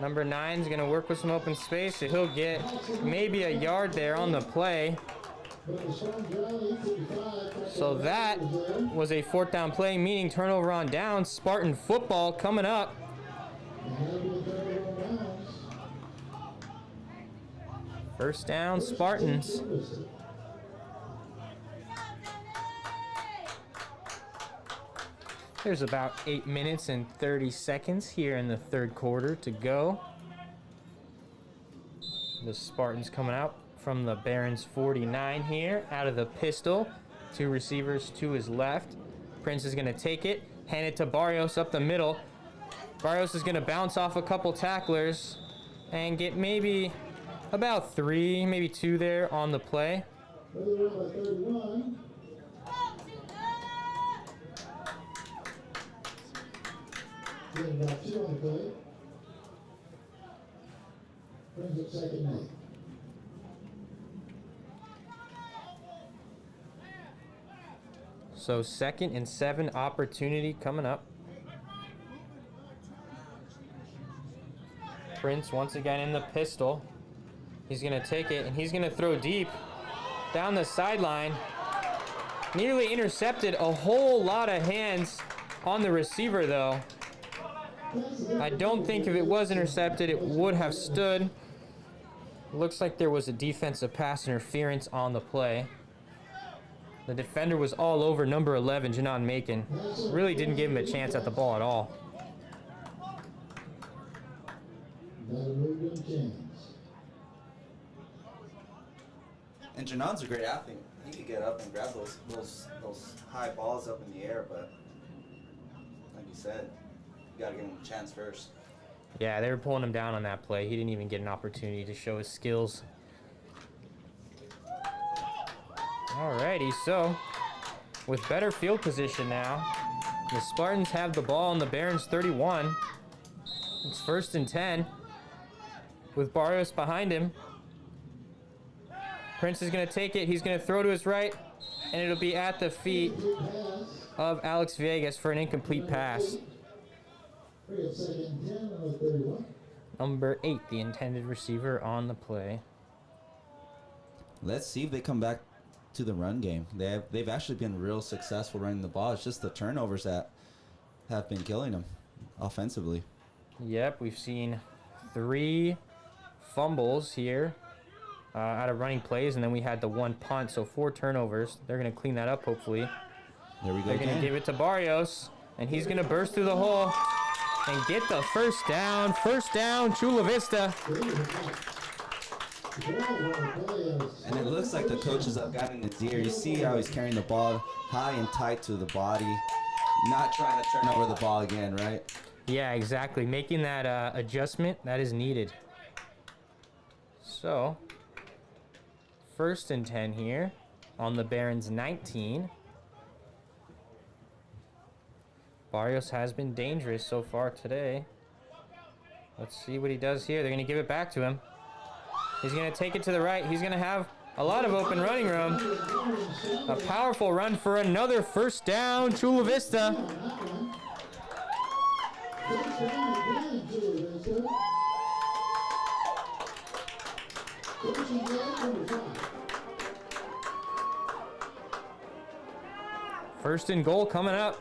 Number 9 is going to work with some open space, so he'll get maybe a yard there on the play. So that was a 4th down play, meaning turnover on downs. Spartan football coming up. First down, Spartans. There's about 8 minutes and 30 seconds here in the 3rd quarter to go. The Spartans coming out from the Barons 49 here, out of the pistol. 2 receivers to his left. Prince is going to take it, hand it to Barrios up the middle. Barrios is going to bounce off a couple tacklers and get maybe about 3, maybe 2 there on the play. Brings it 2nd and 8. So 2nd and 7 opportunity coming up. Prince once again in the pistol. He's going to take it, and he's going to throw deep down the sideline. Nearly intercepted. A whole lot of hands on the receiver, though. I don't think if it was intercepted, it would have stood. Looks like there was a defensive pass interference on the play. The defender was all over number 11, Janon Macon. Really didn't give him a chance at the ball at all. And Janon's a great athlete. He could get up and grab those high balls up in the air, but like you said, you gotta give him a chance first. Yeah, they were pulling him down on that play. He didn't even get an opportunity to show his skills. Alrighty, so with better field position now, the Spartans have the ball on the Barons 31. It's 1st and 10 with Barrios behind him. Prince is going to take it. He's going to throw to his right, and it'll be at the feet of Alex Vegas for an incomplete pass. Number 8, the intended receiver on the play. Let's see if they come back to the run game. They've actually been real successful running the ball. It's just the turnovers that have been killing them offensively. Yep, we've seen 3 fumbles here out of running plays, and then we had the 1 punt, so 4 turnovers. They're going to clean that up, hopefully. There we go. They're going to give it to Barrios, and he's going to burst through the hole and get the first down. First down, Chula Vista. And it looks like the coaches have gotten in his ear. You see how he's carrying the ball high and tight to the body, not trying to turn over the ball again, right? Yeah, exactly. Making that adjustment that is needed. So, 1st and 10 here on the Barons 19. Barrios has been dangerous so far today. Let's see what he does here. They're going to give it back to him. He's going to take it to the right. He's going to have a lot of open running room. A powerful run for another first down, Chula Vista. First and goal coming up.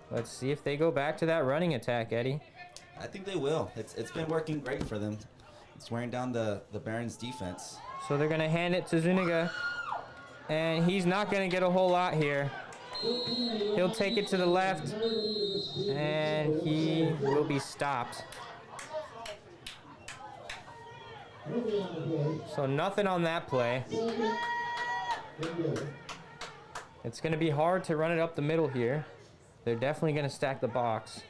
Let's see if they go back to that running attack, Eddie. I think they will. It's been working great for them. It's wearing down the Barons defense. So they're going to hand it to Zuniga, and he's not going to get a whole lot here. He'll take it to the left, and he will be stopped. So nothing on that play. It's going to be hard to run it up the middle here. They're definitely going to stack the box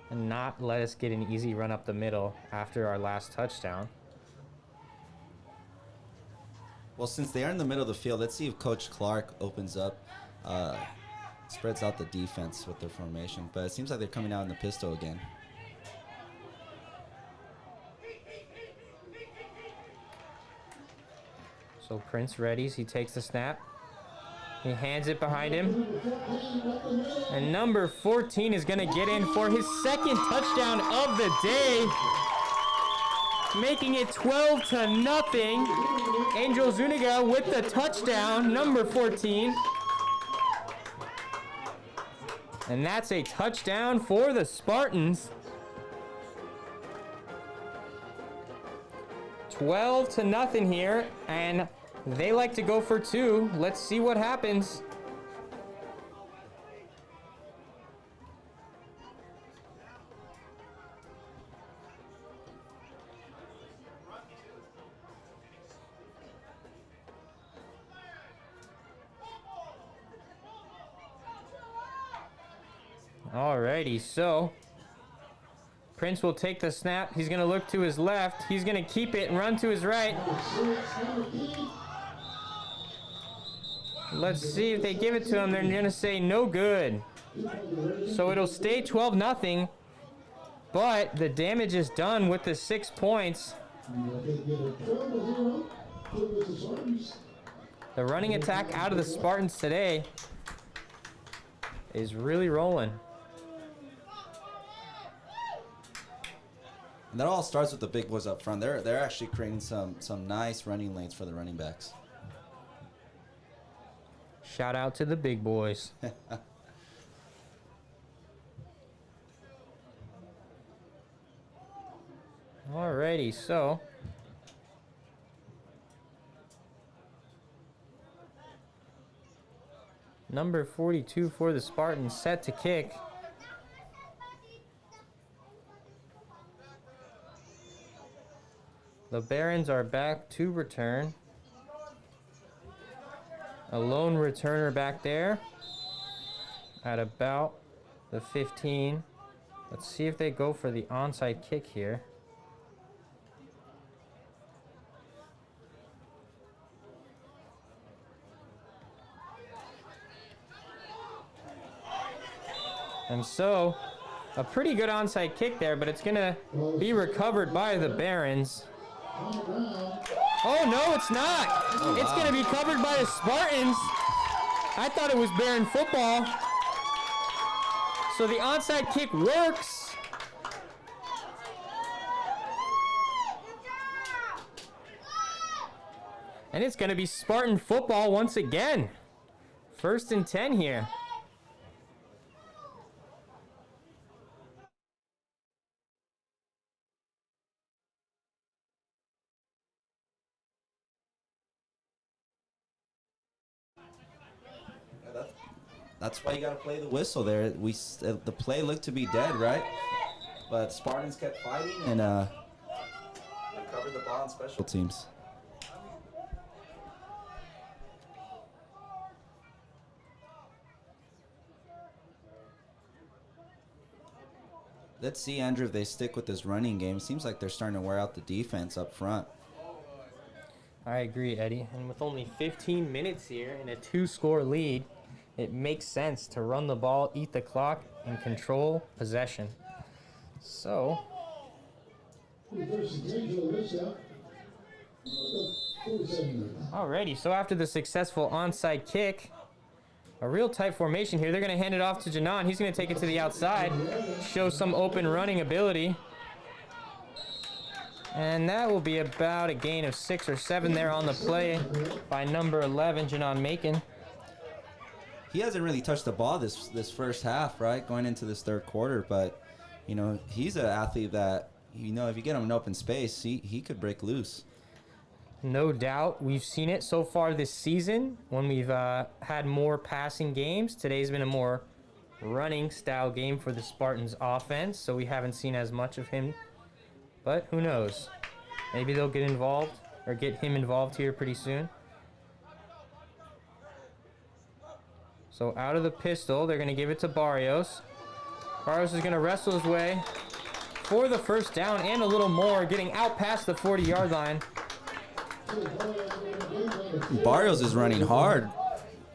and not let us get an easy run up the middle after our last touchdown. Well, since they are in the middle of the field, let's see if Coach Clark opens up, spreads out the defense with their formation. But it seems like they're coming out in the pistol again. So Prince readies. He takes the snap. He hands it behind him. And number 14 is going to get in for his 2nd touchdown of the day. Making it 12-0. Angel Zuniga with the touchdown, number 14. And that's a touchdown for the Spartans. 12-0 here, and they like to go for 2. Let's see what happens. Alrighty, so Prince will take the snap. He's going to look to his left. He's going to keep it and run to his right. Let's see if they give it to him. They're going to say no good. So it'll stay 12-0. But the damage is done with the 6 points. The running attack out of the Spartans today is really rolling. And that all starts with the big boys up front. They're actually creating some nice running lanes for the running backs. Shout out to the big boys. Alrighty, so number 42 for the Spartans set to kick. The Barons are back to return. A lone returner back there at about the 15. Let's see if they go for the onside kick here. And so, a pretty good onside kick there, but it's going to be recovered by the Barons. Oh, no, it's not. Oh, it's going to be covered by the Spartans. I thought it was Baron football. So the onside kick works. And it's going to be Spartan football once again. 1st and 10 here. That's why you got to play the whistle there. The play looked to be dead, right? But Spartans kept fighting and recovered the ball on special teams. Let's see, Andrew, if they stick with this running game. Seems like they're starting to wear out the defense up front. I agree, Eddie. And with only 15 minutes here and a 2-score lead, it makes sense to run the ball, eat the clock, and control possession. So, alrighty, so after the successful onside kick, a real tight formation here. They're going to hand it off to Janan. He's going to take it to the outside, show some open running ability. And that will be about a gain of 6 or 7 there on the play by number 11, Janan Macon. He hasn't really touched the ball this first half, right? Going into this third quarter, but you know, he's an athlete that, you know, if you get him in open space, he could break loose. No doubt. We've seen it so far this season when we've had more passing games. Today's been a more running style game for the Spartans offense, so we haven't seen as much of him. But who knows? Maybe they'll get involved or get him involved here pretty soon. So out of the pistol, they're going to give it to Barrios. Barrios is going to wrestle his way for the first down and a little more, getting out past the 40-yard line. Barrios is running hard.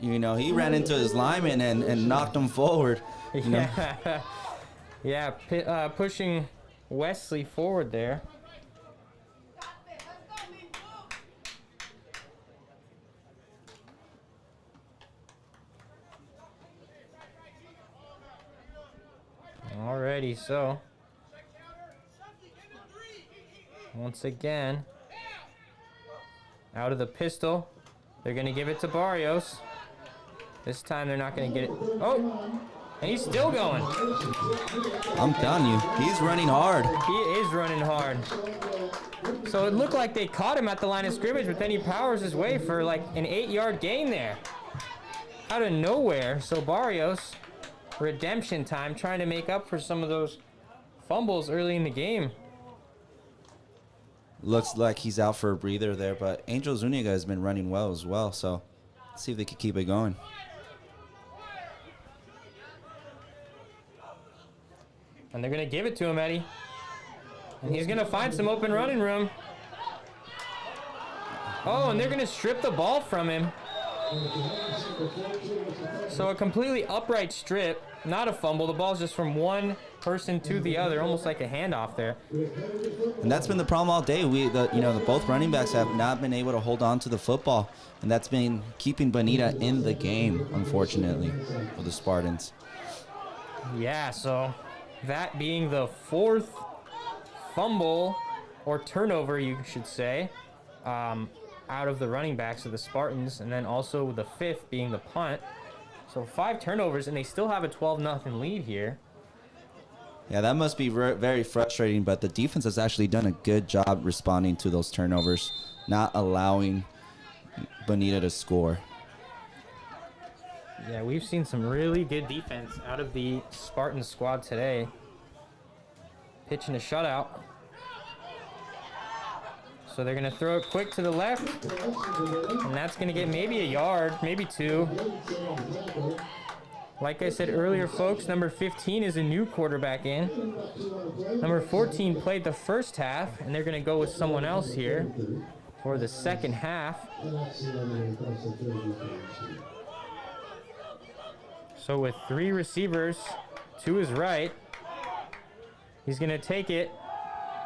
You know, he ran into his lineman and knocked him forward. You know? Yeah, pushing Wesley forward there. Alrighty, so once again, out of the pistol, they're going to give it to Barrios. This time they're not going to get it. Oh, and he's still going. I'm telling you, he's running hard. He is running hard. So it looked like they caught him at the line of scrimmage, but then he powers his way for like an 8-yard gain there. Out of nowhere. So Barrios, redemption time, trying to make up for some of those fumbles early in the game. Looks like he's out for a breather there, but Angel Zuniga has been running well as well, so let's see if they can keep it going. And they're going to give it to him, Eddie. And he's going to find some open running room. Oh, and they're going to strip the ball from him. So a completely upright strip, not a fumble. The ball's just from one person to the other, almost like a handoff there. And that's been the problem all day. Both running backs have not been able to hold on to the football, and that's been keeping Bonita in the game, unfortunately, for the Spartans. Yeah, so that being the 4th fumble, or turnover, you should say, out of the running backs of the Spartans, and then also the 5th being the punt. So 5 turnovers, and they still have a 12-0 lead here. Yeah, that must be very frustrating, but the defense has actually done a good job responding to those turnovers, not allowing Bonita to score. Yeah, we've seen some really good defense out of the Spartan squad today. Pitching a shutout. So they're going to throw it quick to the left, and that's going to get maybe a yard, maybe 2. Like I said earlier, folks, number 15 is a new quarterback in. Number 14 played the first half, and they're going to go with someone else here for the second half. So with 3 receivers to his right, he's going to take it.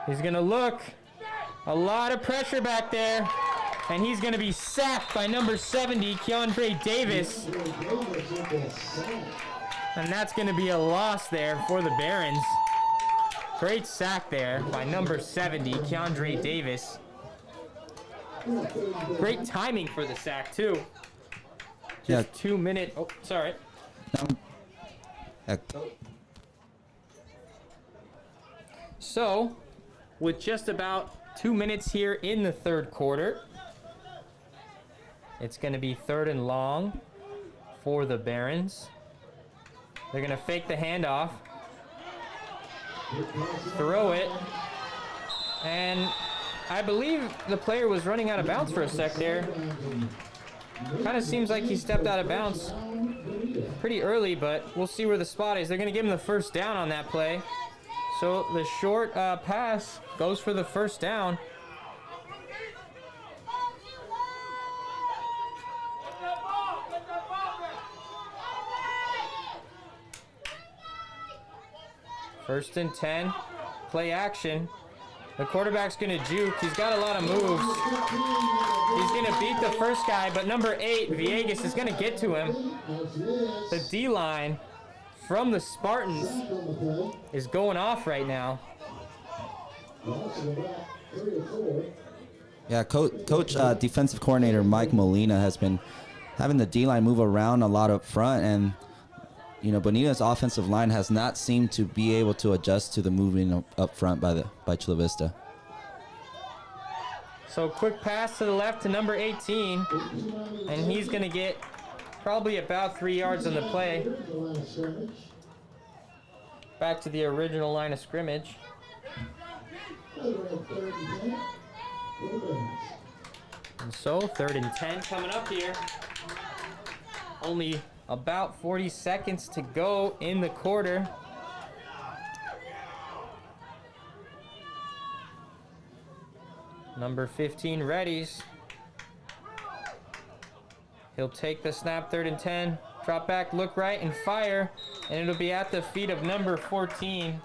He's going to look. A lot of pressure back there. And he's going to be sacked by number 70, Keandre Davis. And that's going to be a loss there for the Barons. Great sack there by number 70, Keandre Davis. Great timing for the sack, too. Just 2 minute. Oh, sorry. So, with just about 2 minutes here in the third quarter, it's going to be 3rd and long for the Barons. They're going to fake the handoff, throw it, and I believe the player was running out of bounds for a sec there. Kind of seems like he stepped out of bounds pretty early, but we'll see where the spot is. They're going to give him the first down on that play. So the short pass goes for the first down. First and 10, play action. The quarterback's gonna juke. He's got a lot of moves. He's gonna beat the first guy, but number 8, Villegas, is gonna get to him. The D-line from the Spartans is going off right now. Yeah, coach defensive coordinator Mike Molina has been having the D-line move around a lot up front, and you know, Bonita's offensive line has not seemed to be able to adjust to the moving up front by Chula Vista. So quick pass to the left to number 18, and he's going to get probably about 3 yards on the play. Back to the original line of scrimmage. And so 3rd and 10 coming up here. Only about 40 seconds to go in the quarter. Number 15 readies. He'll take the snap, 3rd and 10. Drop back, look right, and fire. And it'll be at the feet of number 14.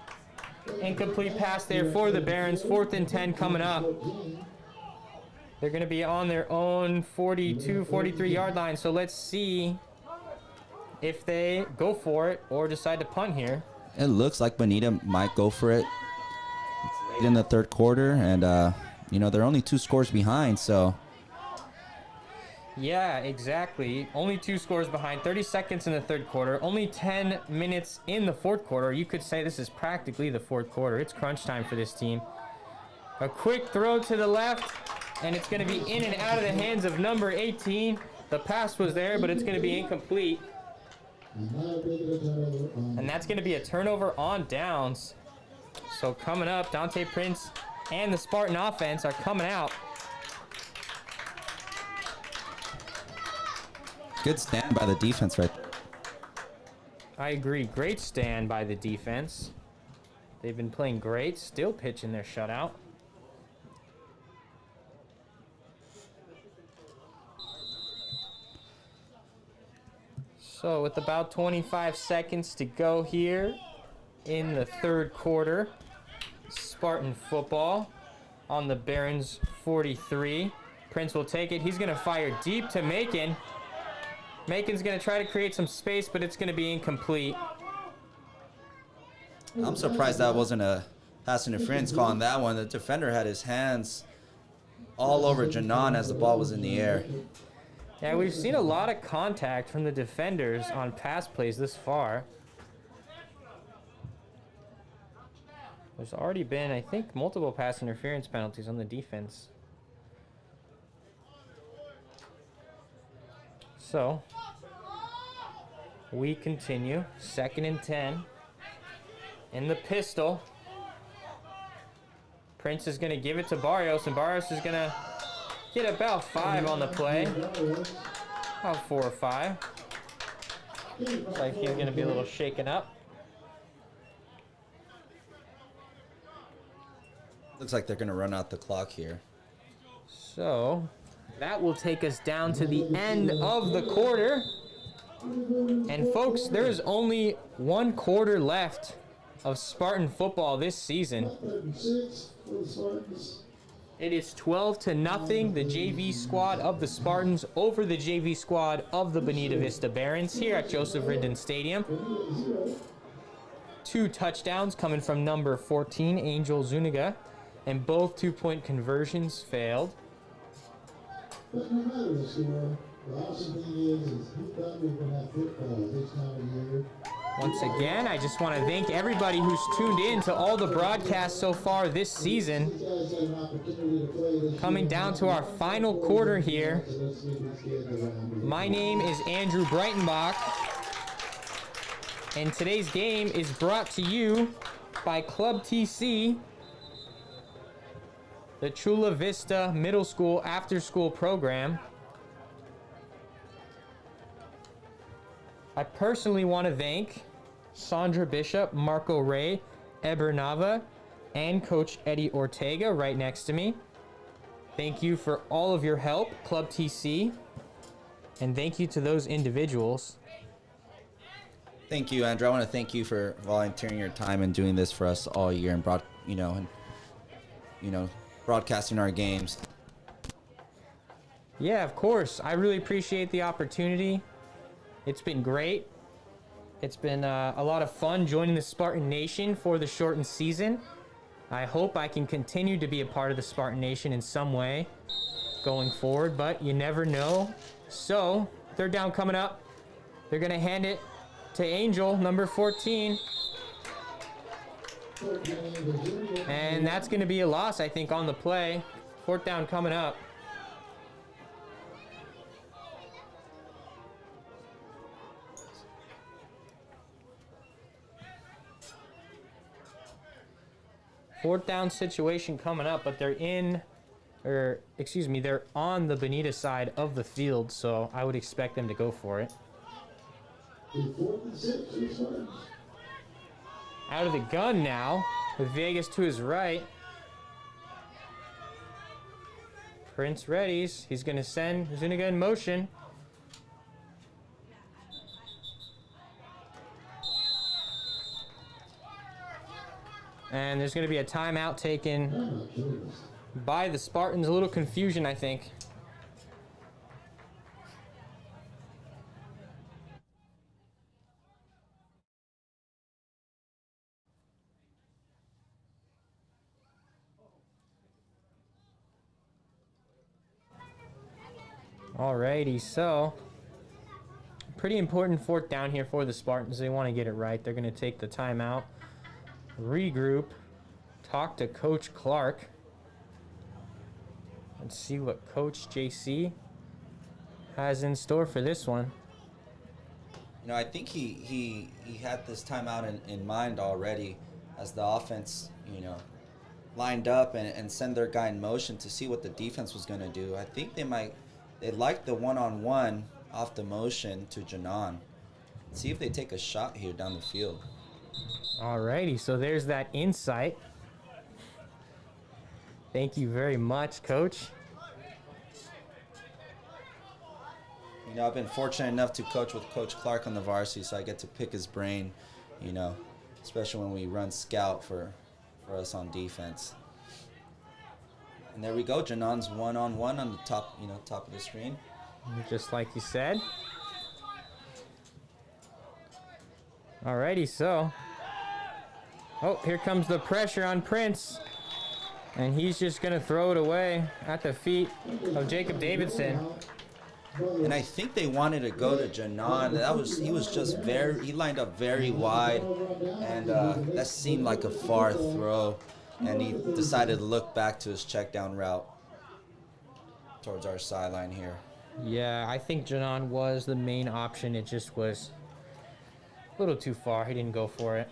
Incomplete pass there for the Barons. 4th and 10 coming up. They're going to be on their own 42, 43 yard line. So let's see if they go for it or decide to punt here. It looks like Bonita might go for it in the third quarter, and you know, they're only 2 scores behind, so. Yeah, exactly. Only 2 scores behind. 30 seconds in the third quarter. Only 10 minutes in the fourth quarter. You could say this is practically the fourth quarter. It's crunch time for this team. A quick throw to the left, and it's going to be in and out of the hands of number 18. The pass was there, but it's going to be incomplete. And that's going to be a turnover on downs. So coming up, Dante Prince and the Spartan offense are coming out. Good stand by the defense right there. I agree. Great stand by the defense. They've been playing great, still pitching their shutout. So with about 25 seconds to go here in the third quarter, Spartan football on the Barons 43. Prince will take it. He's going to fire deep to Macon. Macon's going to try to create some space, but it's going to be incomplete. I'm surprised that wasn't a pass interference call on that one. The defender had his hands all over Janan as the ball was in the air. Yeah, we've seen a lot of contact from the defenders on pass plays this far. There's already been, I think, multiple pass interference penalties on the defense. So, we continue. 2nd and 10. In the pistol. Prince is going to give it to Barrios, and Barrios is going to get about 5 on the play. About 4 or 5. Looks like he's going to be a little shaken up. Looks like they're going to run out the clock here. So, that will take us down to the end of the quarter. And folks, there is only 1 quarter left of Spartan football this season. It is 12-0, the JV squad of the Spartans over the JV squad of the Bonita Vista Barons here at Joseph Rinden Stadium. 2 touchdowns coming from number 14, Angel Zuniga, and both 2-point conversions failed. But no matter the score, the awesome thing is who thought we were going to have football this time of year? Once again, I just want to thank everybody who's tuned in to all the broadcasts so far this season. Coming down to our final quarter here. My name is Andrew Breitenbach, and today's game is brought to you by Club TC, the Chula Vista Middle School After School Program. I personally want to thank Sandra Bishop, Marco Ray, Eber Nava, and Coach Eddie Ortega right next to me. Thank you for all of your help, Club TC, and thank you to those individuals. Thank you, Andrew. I want to thank you for volunteering your time and doing this for us all year and broadcasting our games. Yeah, of course. I really appreciate the opportunity. It's been great. It's been a lot of fun joining the Spartan Nation for the shortened season. I hope I can continue to be a part of the Spartan Nation in some way going forward, but you never know. So, 3rd down coming up. They're going to hand it to Angel, number 14. And that's going to be a loss, I think, on the play. 4th down coming up. Fourth down situation coming up, but they're they're on the Bonita side of the field, so I would expect them to go for it. Out of the gun now, with Vegas to his right. Prince readies. He's going to send Zuniga in motion. And there's going to be a timeout taken by the Spartans. A little confusion, I think. Alrighty, so pretty important 4th down here for the Spartans. They want to get it right. They're going to take the timeout, regroup, talk to Coach Clark, and see what Coach JC has in store for this one. You know, I think he had this timeout in mind already as the offense, lined up and send their guy in motion to see what the defense was going to do. I think they liked the one-on-one off the motion to Janan. See if they take a shot here down the field. Alrighty, so there's that insight. Thank you very much, Coach. I've been fortunate enough to coach with Coach Clark on the varsity, so I get to pick his brain, especially when we run scout for us on defense. And there we go, Janan's one-on-one on the top of the screen. Just like you said. Alrighty, so. Oh, here comes the pressure on Prince. And he's just going to throw it away at the feet of Jacob Davidson. And I think they wanted to go to Janan. He was just he lined up very wide, and that seemed like a far throw, and he decided to look back to his check down route towards our sideline here. Yeah, I think Janan was the main option. It just was a little too far. He didn't go for it.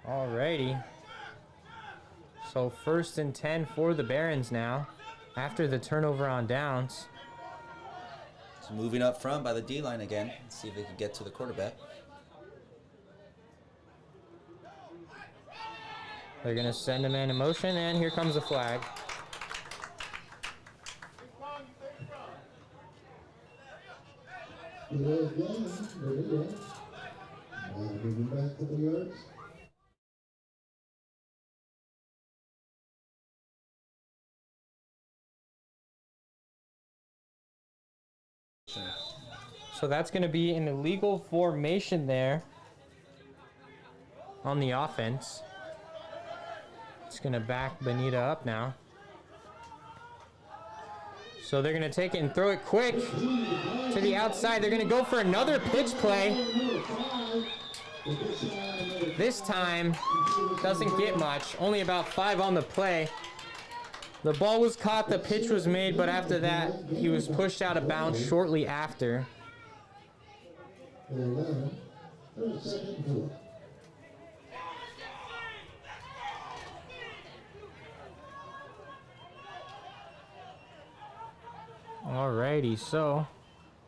Alrighty. So 1st and 10 for the Barons now, after the turnover on downs. So moving up front by the D-line again. Let's see if they can get to the quarterback. They're going to send a man in motion, and here comes the flag. Moving back to the yards. So that's going to be an illegal formation there on the offense. It's going to back Bonita up now. So they're going to take it and throw it quick to the outside. They're going to go for another pitch play. This time doesn't get much. Only about 5 on the play. The ball was caught, the pitch was made, but after that, he was pushed out of bounds shortly after. Alrighty, so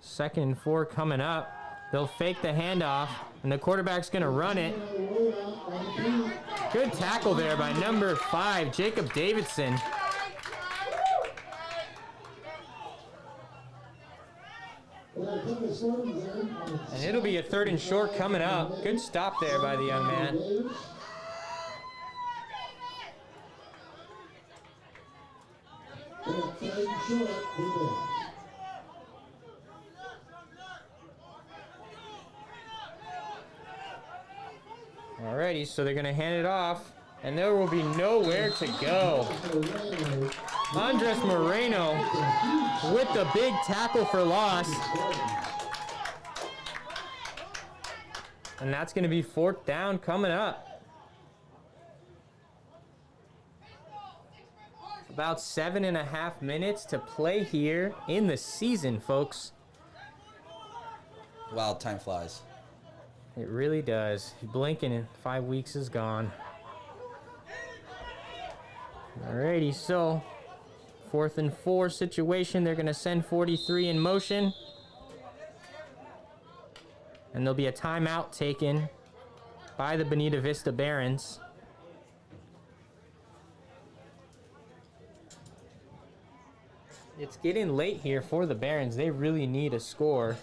2nd and 4 coming up. They'll fake the handoff, and the quarterback's going to run it. Good tackle there by number 5, Jacob Davidson. And it'll be a 3rd and short coming up. Good stop there by the young man. Alrighty, so they're going to hand it off, and there will be nowhere to go. Andres Moreno with the big tackle for loss. And that's going to be 4th down coming up. About 7.5 minutes to play here in the season, folks. Wow, time flies. It really does. Blinking and 5 weeks is gone. Alrighty, so 4th and 4 situation. They're going to send 43 in motion. And there'll be a timeout taken by the Bonita Vista Barons. It's getting late here for the Barons. They really need a score.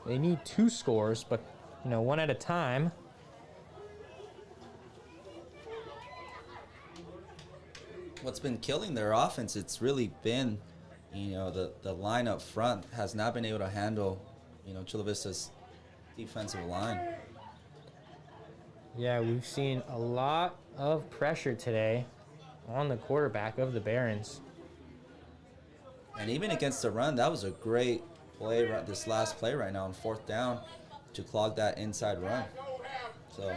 They need 2 scores, but, you know, 1 at a time. What's been killing their offense, it's really been, you know, the line up front has not been able to handle, you know, Chula Vista's defensive line. Yeah, we've seen a lot of pressure today on the quarterback of the Barons. And even against the run, that was a great play, this last play right now on 4th down to clog that inside run. So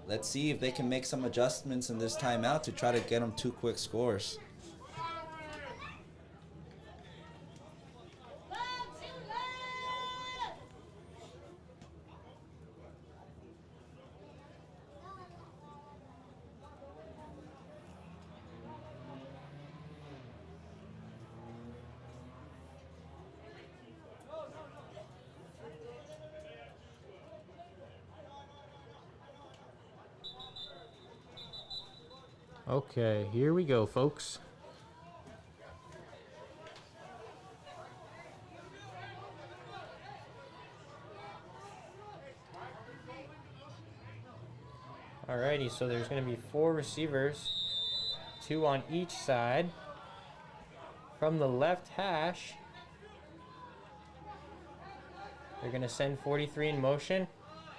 let's see if they can make some adjustments in this timeout to try to get them 2 quick scores. Okay, here we go, folks. Alrighty, so there's going to be 4 receivers, 2 on each side. from the left hash. They're going to send 43 in motion,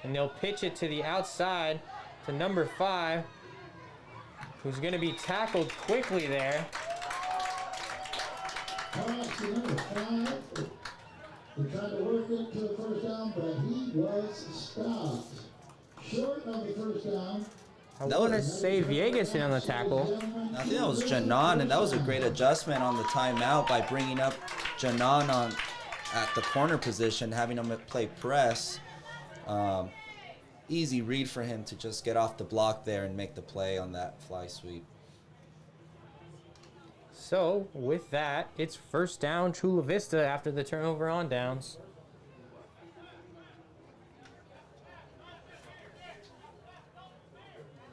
and they'll pitch it to the outside to number 5, who's going to be tackled quickly there. Number 5. He tried to work it to the first down, but he was stopped. Short of the first down. I want to say Villegas in on the tackle. I think that was Janan, and that was a great adjustment on the timeout by bringing up Janan on at the corner position, having him play press. Easy read for him to just get off the block there and make the play on that fly sweep. So, with that, it's first down Chula Vista after the turnover on downs.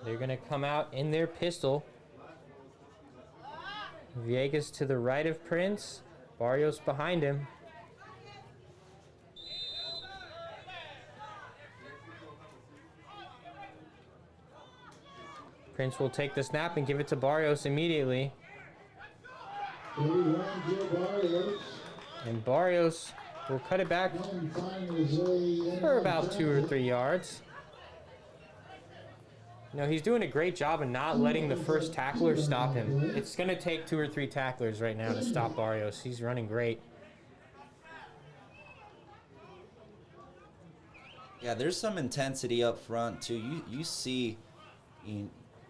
They're going to come out in their pistol. Villegas to the right of Prince. Barrios behind him. Prince will take the snap and give it to Barrios immediately. And Barrios will cut it back for about 2 or 3 yards. You know, he's doing a great job of not letting the first tackler stop him. It's going to take 2 or 3 tacklers right now to stop Barrios. He's running great. Yeah, there's some intensity up front, too. You see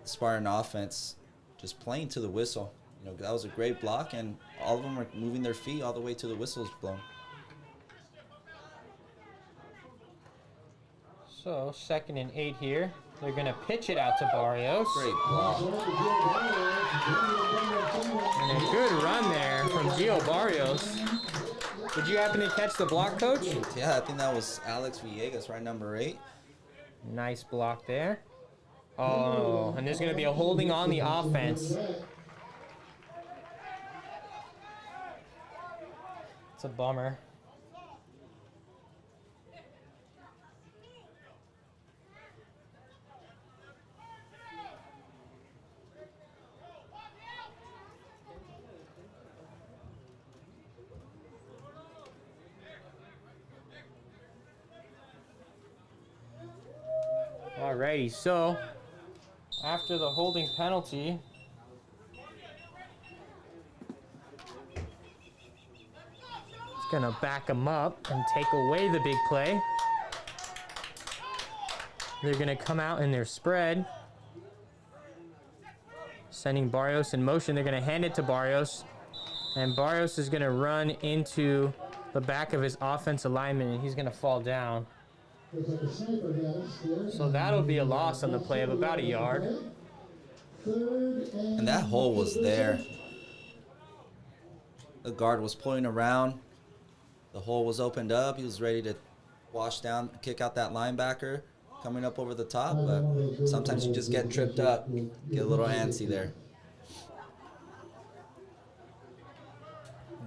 Spartan offense just playing to the whistle. You know, that was a great block, and all of them are moving their feet all the way to the whistle's blown. So, 2nd and 8 here. They're going to pitch it out to Barrios. Great block. And a good run there from Gio Barrios. Did you happen to catch the block, Coach? Yeah, I think that was Alex Villegas, right, number 8. Nice block there. Oh, and there's going to be a holding on the offense. It's a bummer. Alrighty, so after the holding penalty, it's gonna back him up and take away the big play. They're gonna come out in their spread, sending Barrios in motion. They're gonna hand it to Barrios, and Barrios is gonna run into the back of his offensive lineman, and he's gonna fall down. So that'll be a loss on the play of about 1 yard. And that hole was there. The guard was pulling around. The hole was opened up. He was ready to wash down, kick out that linebacker coming up over the top. But sometimes you just get tripped up, get a little antsy there.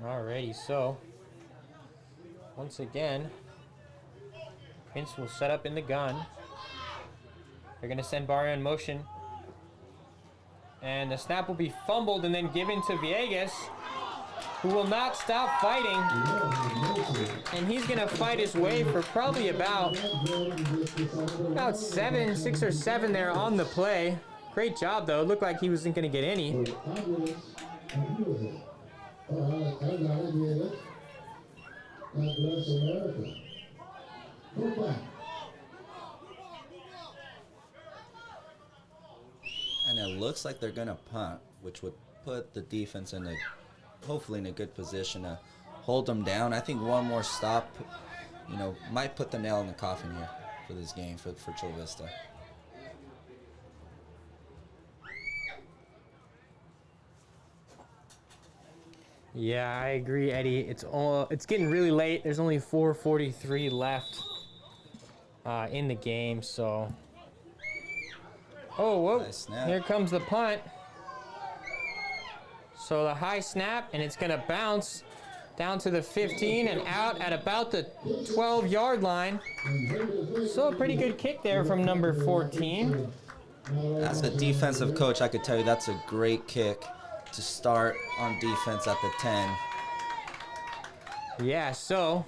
Alrighty, so once again, Prince will set up in the gun. They're going to send Barrio in motion. And the snap will be fumbled and then given to Villegas, who will not stop fighting. And he's going to fight his way for probably about 6 or 7 there on the play. Great job, though. It looked like he wasn't going to get any. And it looks like they're going to punt, which would put the defense in hopefully in a good position to hold them down. I think one more stop, might put the nail in the coffin here for this game for Chula Vista. Yeah, I agree, Eddie. It's getting really late. There's only 4:43 left in the game, so. Oh, whoa! Nice snap. Here comes the punt. So the high snap, and it's gonna bounce down to the 15 and out at about the 12-yard line. So a pretty good kick there from number 14. As a defensive coach, I could tell you that's a great kick to start on defense at the 10. Yeah, so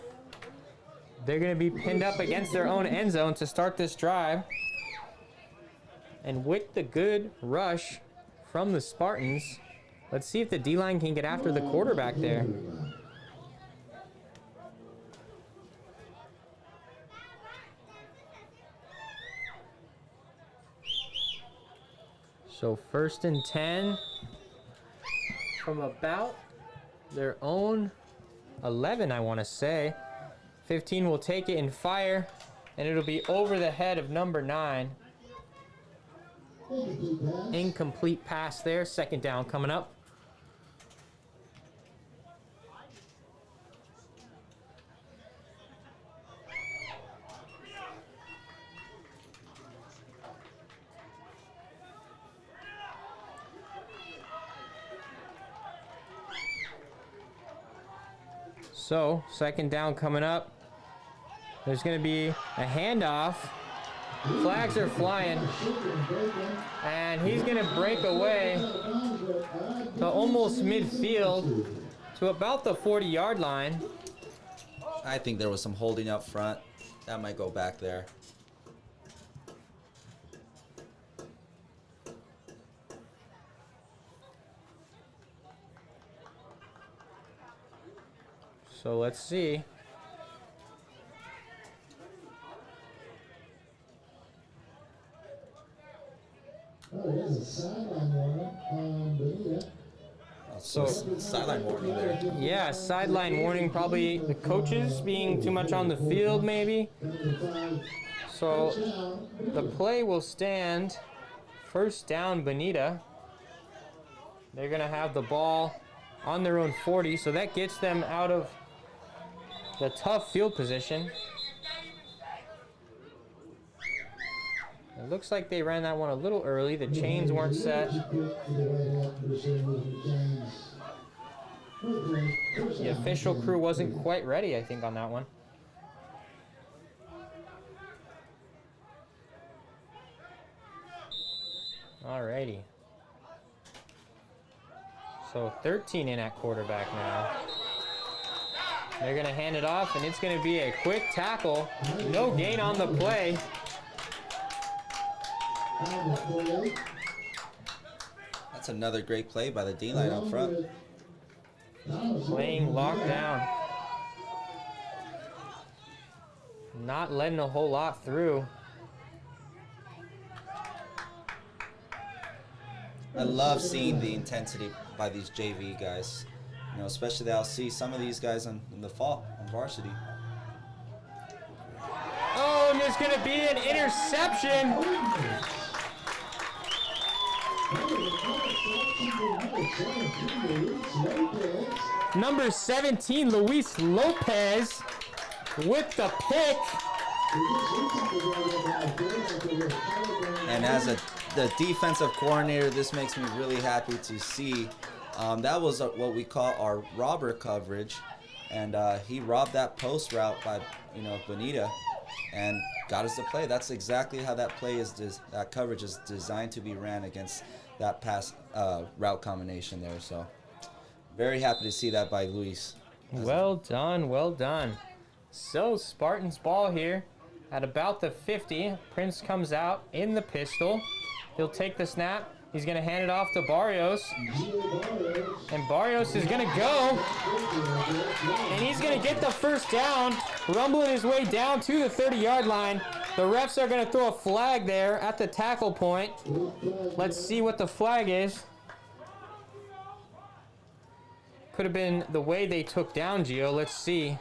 they're going to be pinned up against their own end zone to start this drive. And with the good rush from the Spartans, let's see if the D-line can get after the quarterback there. So 1st and 10 from about their own 11, I want to say. 15 will take it and fire, and it'll be over the head of number 9. Incomplete pass there. 2nd down coming up. So, 2nd down coming up. There's going to be a handoff. Flags are flying. And he's going to break away to almost midfield to about the 40-yard line. I think there was some holding up front. That might go back there. So let's see. Oh, there's a sideline warning on Bonita. So sideline warning there. Yeah, sideline warning, probably the coaches being too much on the field maybe. So the play will stand. 1st down, Bonita. They're going to have the ball on their own 40, so that gets them out of the tough field position. It looks like they ran that one a little early. The chains weren't set. The official crew wasn't quite ready, I think, on that one. Alrighty. So 13 in at quarterback now. They're going to hand it off, and it's going to be a quick tackle. No gain on the play. That's another great play by the D-line up front. Playing lockdown. Not letting a whole lot through. I love seeing the intensity by these JV guys. You know, especially that I'll see some of these guys in the fall on varsity. Oh, and there's going to be an interception. Number 17, Luis Lopez with the pick. And as the defensive coordinator, this makes me really happy to see. That was what we call our robber coverage, and he robbed that post route by, Bonita, and got us the play. That's exactly how that play is. That coverage is designed to be ran against that pass route combination there. So, very happy to see that by Luis. Well done, well done. So Spartans ball here at about the 50. Prince comes out in the pistol. He'll take the snap. He's going to hand it off to Barrios. And Barrios is going to go. And he's going to get the 1st down, rumbling his way down to the 30-yard line. The refs are going to throw a flag there at the tackle point. Let's see what the flag is. Could have been the way they took down Gio. Let's see.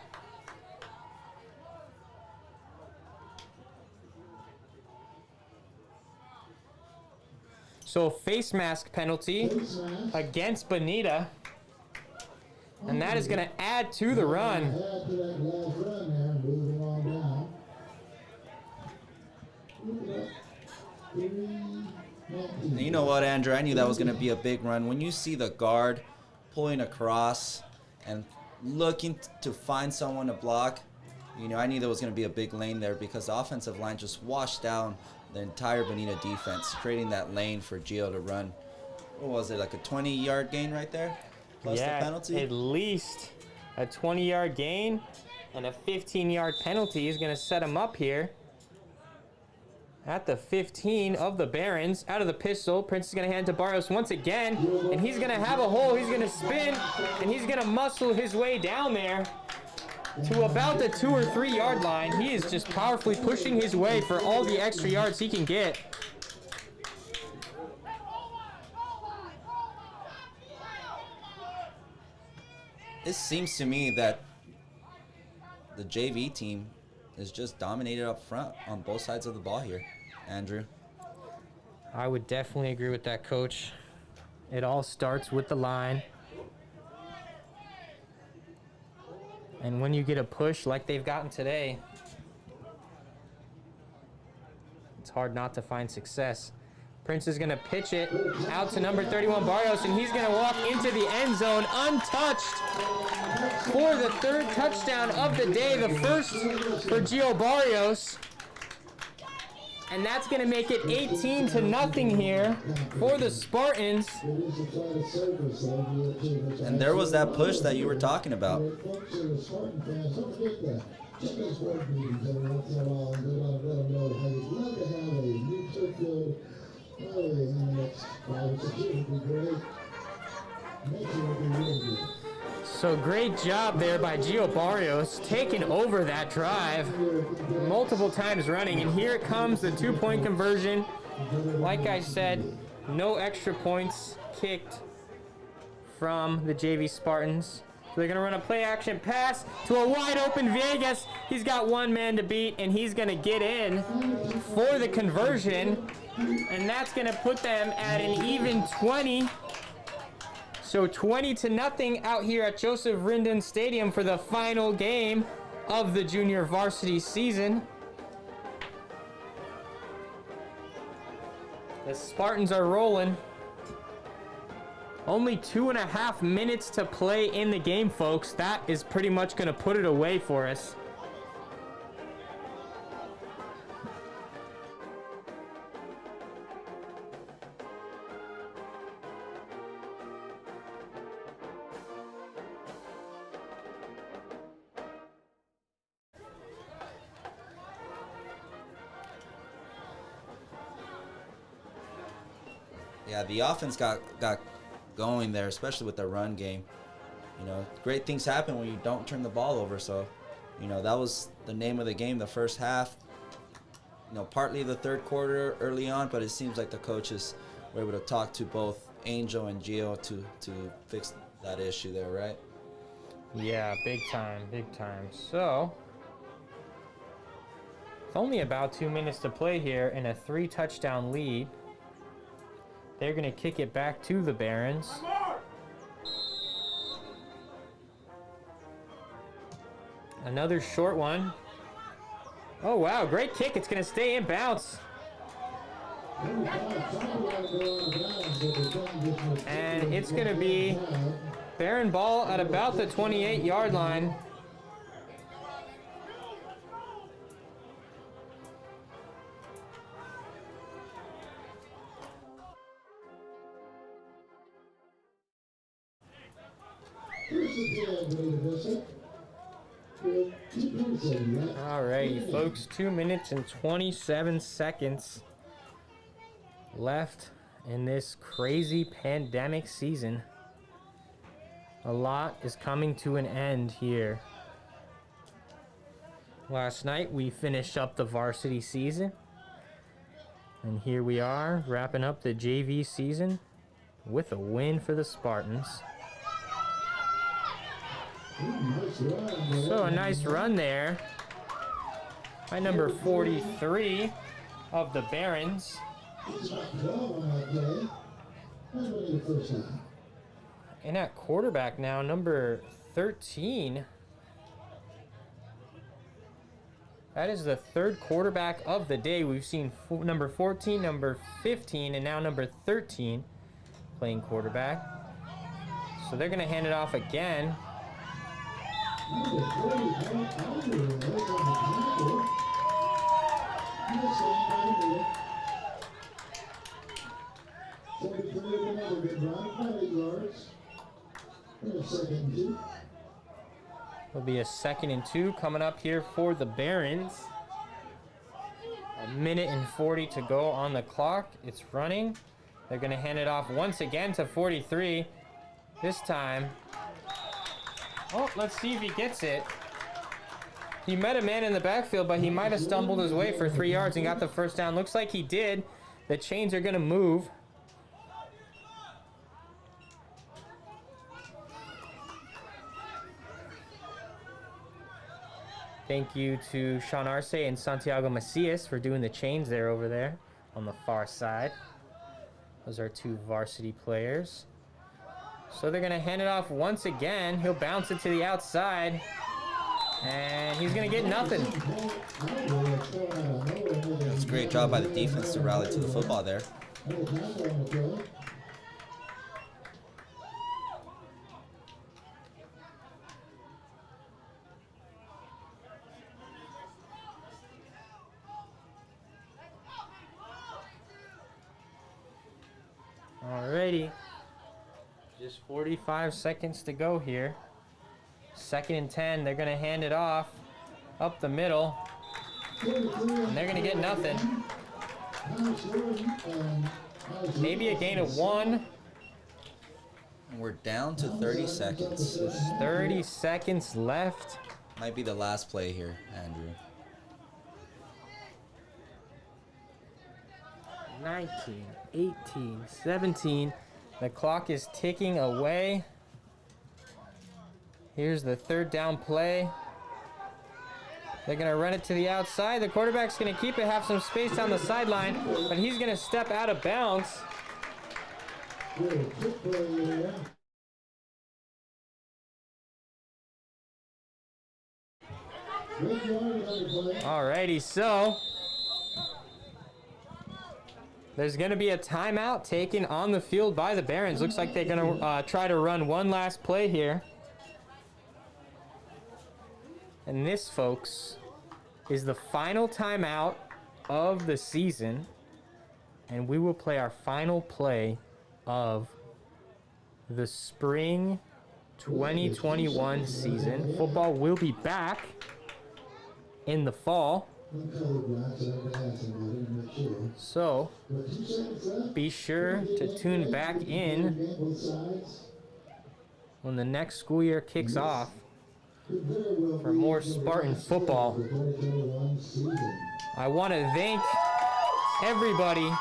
So face mask penalty against Bonita. And that is going to add to the run. You know what, Andrew? I knew that was going to be a big run. When you see the guard pulling across and looking to find someone to block, I knew there was going to be a big lane there because the offensive line just washed down the entire Bonita defense, creating that lane for Gio to run. what was it, like a 20-yard gain right there? Plus the penalty? At least a 20-yard gain and a 15-yard penalty is going to set him up here at the 15 of the Barons. Out of the pistol, Prince is going to hand to Barrios once again, and he's going to have a hole. He's going to spin, and he's going to muscle his way down there to about the 2 or 3 yard line. He is just powerfully pushing his way for all the extra yards he can get. It seems to me that the JV team is just dominated up front on both sides of the ball here, Andrew. I would definitely agree with that, Coach. It all starts with the line. And when you get a push like they've gotten today, it's hard not to find success. Prince is going to pitch it out to number 31, Barrios, and he's going to walk into the end zone untouched for the 3rd touchdown of the day, the first for Gio Barrios. And that's going to make it 18-0 here for the Spartans. And there was that push that you were talking about. So great job there by Gio Barrios, taking over that drive multiple times running. And here it comes, the 2-point conversion. Like I said, no extra points kicked from the JV Spartans. So they're going to run a play action pass to a wide open Vegas. He's got one man to beat, and he's going to get in for the conversion. And that's going to put them at an even 20. So 20-0 out here at Joseph Rindon Stadium for the final game of the junior varsity season. The Spartans are rolling. Only 2.5 minutes to play in the game, folks. That is pretty much going to put it away for us. Yeah, the offense got going there, especially with the run game. You know, great things happen when you don't turn the ball over. So, you know, that was the name of the game, the first half. You know, partly the 3rd quarter early on, but it seems like the coaches were able to talk to both Angel and Gio to fix that issue there, right? Yeah, big time, big time. So, it's only about 2 minutes to play here in a 3-touchdown lead. They're going to kick it back to the Barons. Another short one. Oh, wow. Great kick. It's going to stay in bounds. And it's going to be Baron ball at about the 28-yard line. Alrighty, folks, 2 minutes and 27 seconds left in this crazy pandemic season. A lot is coming to an end here. Last night we finished up the varsity season, and here we are wrapping up the JV season with a win for the Spartans. So a nice run there by number 43 of the Barons. And at quarterback now, number 13. That is the 3rd quarterback of the day. We've seen number 14, number 15, and now number 13 playing quarterback. So they're going to hand it off again. very good run, about 8 yards. And a 2nd and 2. Will be a 2nd and 2 coming up here for the Barons. A minute and 40 to go on the clock. It's running. They're going to hand it off once again to 43. This time. Oh, let's see if he gets it. He met a man in the backfield, but he might have stumbled his way for 3 yards and got the first down. Looks like he did. The chains are going to move. Thank you to Sean Arce and Santiago Macias for doing the chains there over there on the far side. Those are 2 varsity players. So they're going to hand it off once again. He'll bounce it to the outside. And he's going to get nothing. It's a great job by the defense to rally to the football there. Alrighty. Just 45 seconds to go here. 2nd and 10. They're going to hand it off up the middle. And they're going to get nothing. Maybe a gain of 1. And we're down to 30 seconds. 30 seconds left. Might be the last play here, Andrew. 19, 18, 17. The clock is ticking away. Here's the 3rd down play. They're going to run it to the outside. The quarterback's going to keep it, have some space down the sideline, but he's going to step out of bounds. Alrighty, so there's going to be a timeout taken on the field by the Barons. Looks like they're going to try to run one last play here. And this, folks, is the final timeout of the season. And we will play our final play of the spring 2021 season. Football will be back in the fall. So be sure to tune back in when the next school year kicks off for more Spartan football. I want to thank everybody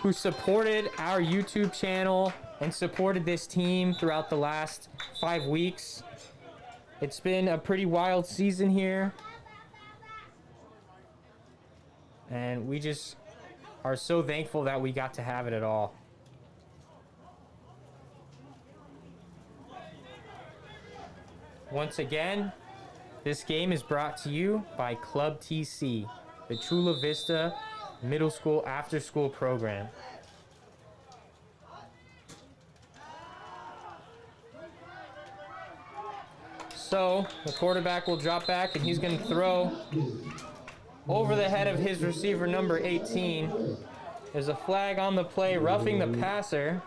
who supported our YouTube channel and supported this team throughout the last 5 weeks. It's been a pretty wild season here. And we just are so thankful that we got to have it at all. Once again, this game is brought to you by Club TC, the Chula Vista Middle School After School Program. So the quarterback will drop back and he's going to throw over the head of his receiver, number 18. There's a flag on the play, roughing the passer.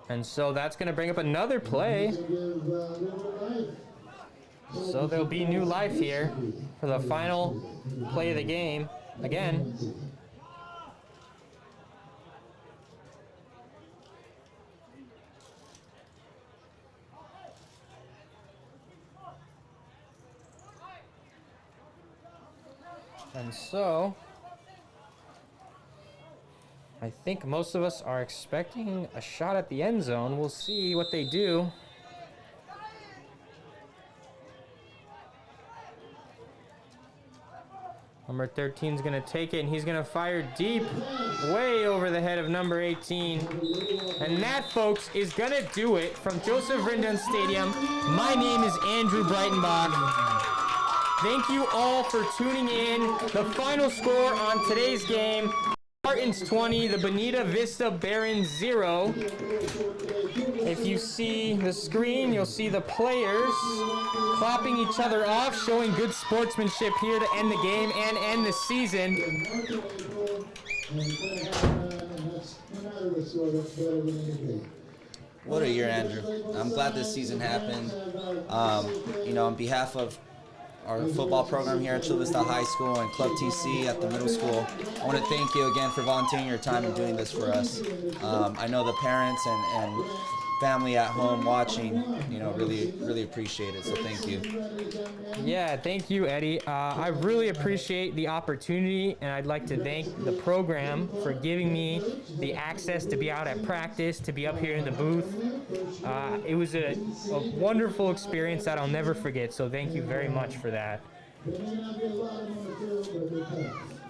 And so that's going to bring up another play. So there'll be new life here for the final play of the game. Again. And so, I think most of us are expecting a shot at the end zone. We'll see what they do. Number 13 is going to take it, and he's going to fire deep, way over the head of number 18. And that, folks, is going to do it from Joseph Rendon Stadium. My name is Andrew Breitenbach. Thank you all for tuning in. The final score on today's game, Spartans 20, the Bonita Vista Barons 0. If you see the screen, you'll see the players clapping each other off, showing good sportsmanship here to end the game and end the season. And it's going to happen, and that's no matter the score, that's better than anything. What a year, Andrew. I'm glad this season happened. You know, on behalf of our football program here at Chula Vista High School and Club TC at the middle school, I want to thank you again for volunteering your time and doing this for us. I know the parents and family at home watching, you know, really appreciate it, so thank you. Yeah, thank you, Eddie. I really appreciate the opportunity, and I'd like to thank the program for giving me the access to be out at practice, to be up here in the booth. It was a wonderful experience that I'll never forget, so thank you very much for that.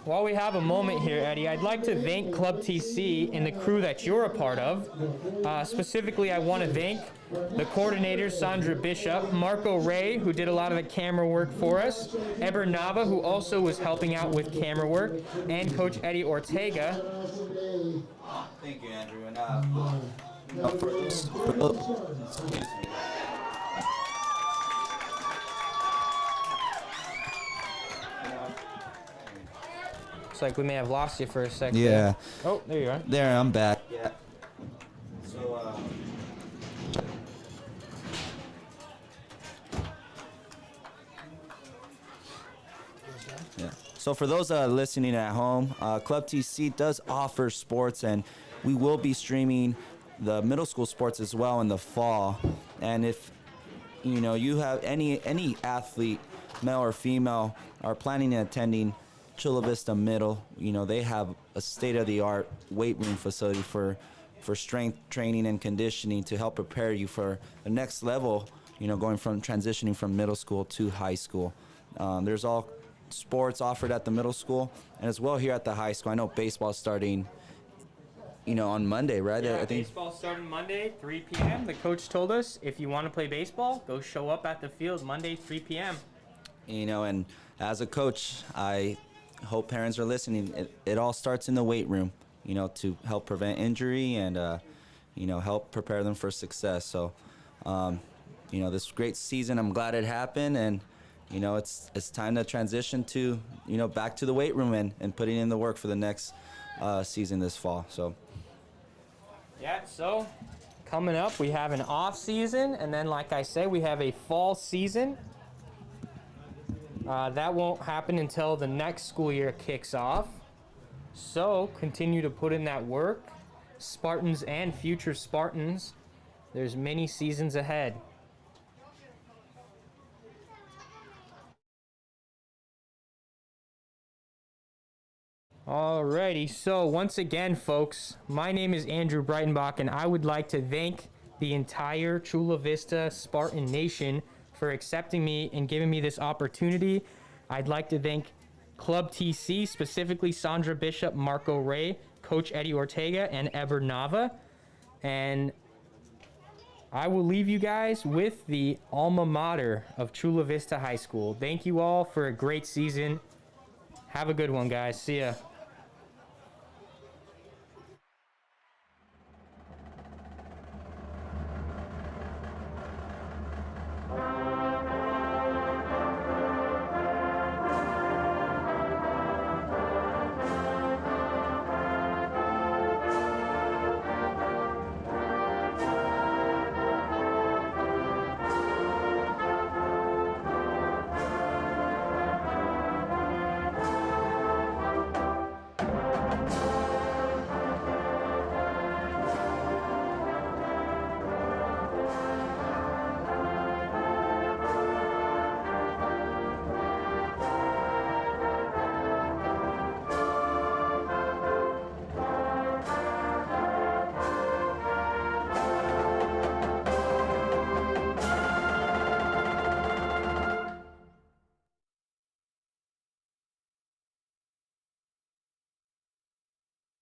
While we have a moment here, Eddie, I'd like to thank Club TC and the crew that you're a part of. Specifically, I want to thank the coordinators, Sandra Bishop, Marco Ray, who did a lot of the camera work for us, Eber Nava, who also was helping out with camera work, and Coach Eddie Ortega. Thank you, Andrew. And excuse me. Looks like we may have lost you for a second. Yeah. Oh, there you are. There, I'm back. Yeah. So, yeah. So for those listening at home, Club TC does offer sports, and we will be streaming the middle school sports as well in the fall. And if you know you have any athlete, male or female, are planning on attending Chula Vista Middle, you know, they have a state-of-the-art weight room facility for strength training and conditioning to help prepare you for the next level, you know, going from transitioning from middle school to high school. There's all sports offered at the middle school and as well here at the high school. I know baseball's starting, you know, on Monday, right? Yeah, I think baseball starting Monday, 3 p.m. The coach told us if you want to play baseball, go show up at the field Monday, 3 p.m. You know, and as a coach, I hope parents are listening. It all starts in the weight room, you know, to help prevent injury and, you know, help prepare them for success. So, you know, this great season, I'm glad it happened. And, you know, it's time to transition to, you know, back to the weight room and putting in the work for the next season this fall. So. Yeah, so coming up, we have an off season. And then, like I said, we have a fall season. That won't happen until the next school year kicks off. So continue to put in that work. Spartans and future Spartans, there's many seasons ahead. Alrighty, so once again, folks, my name is Andrew Breitenbach, and I would like to thank the entire Chula Vista Spartan Nation for accepting me and giving me this opportunity. I'd like to thank Club TC, specifically Sandra Bishop, Marco Ray, Coach Eddie Ortega, and Eber Nava. And I will leave you guys with the alma mater of Chula Vista High School. Thank you all for a great season. Have a good one, guys. See ya.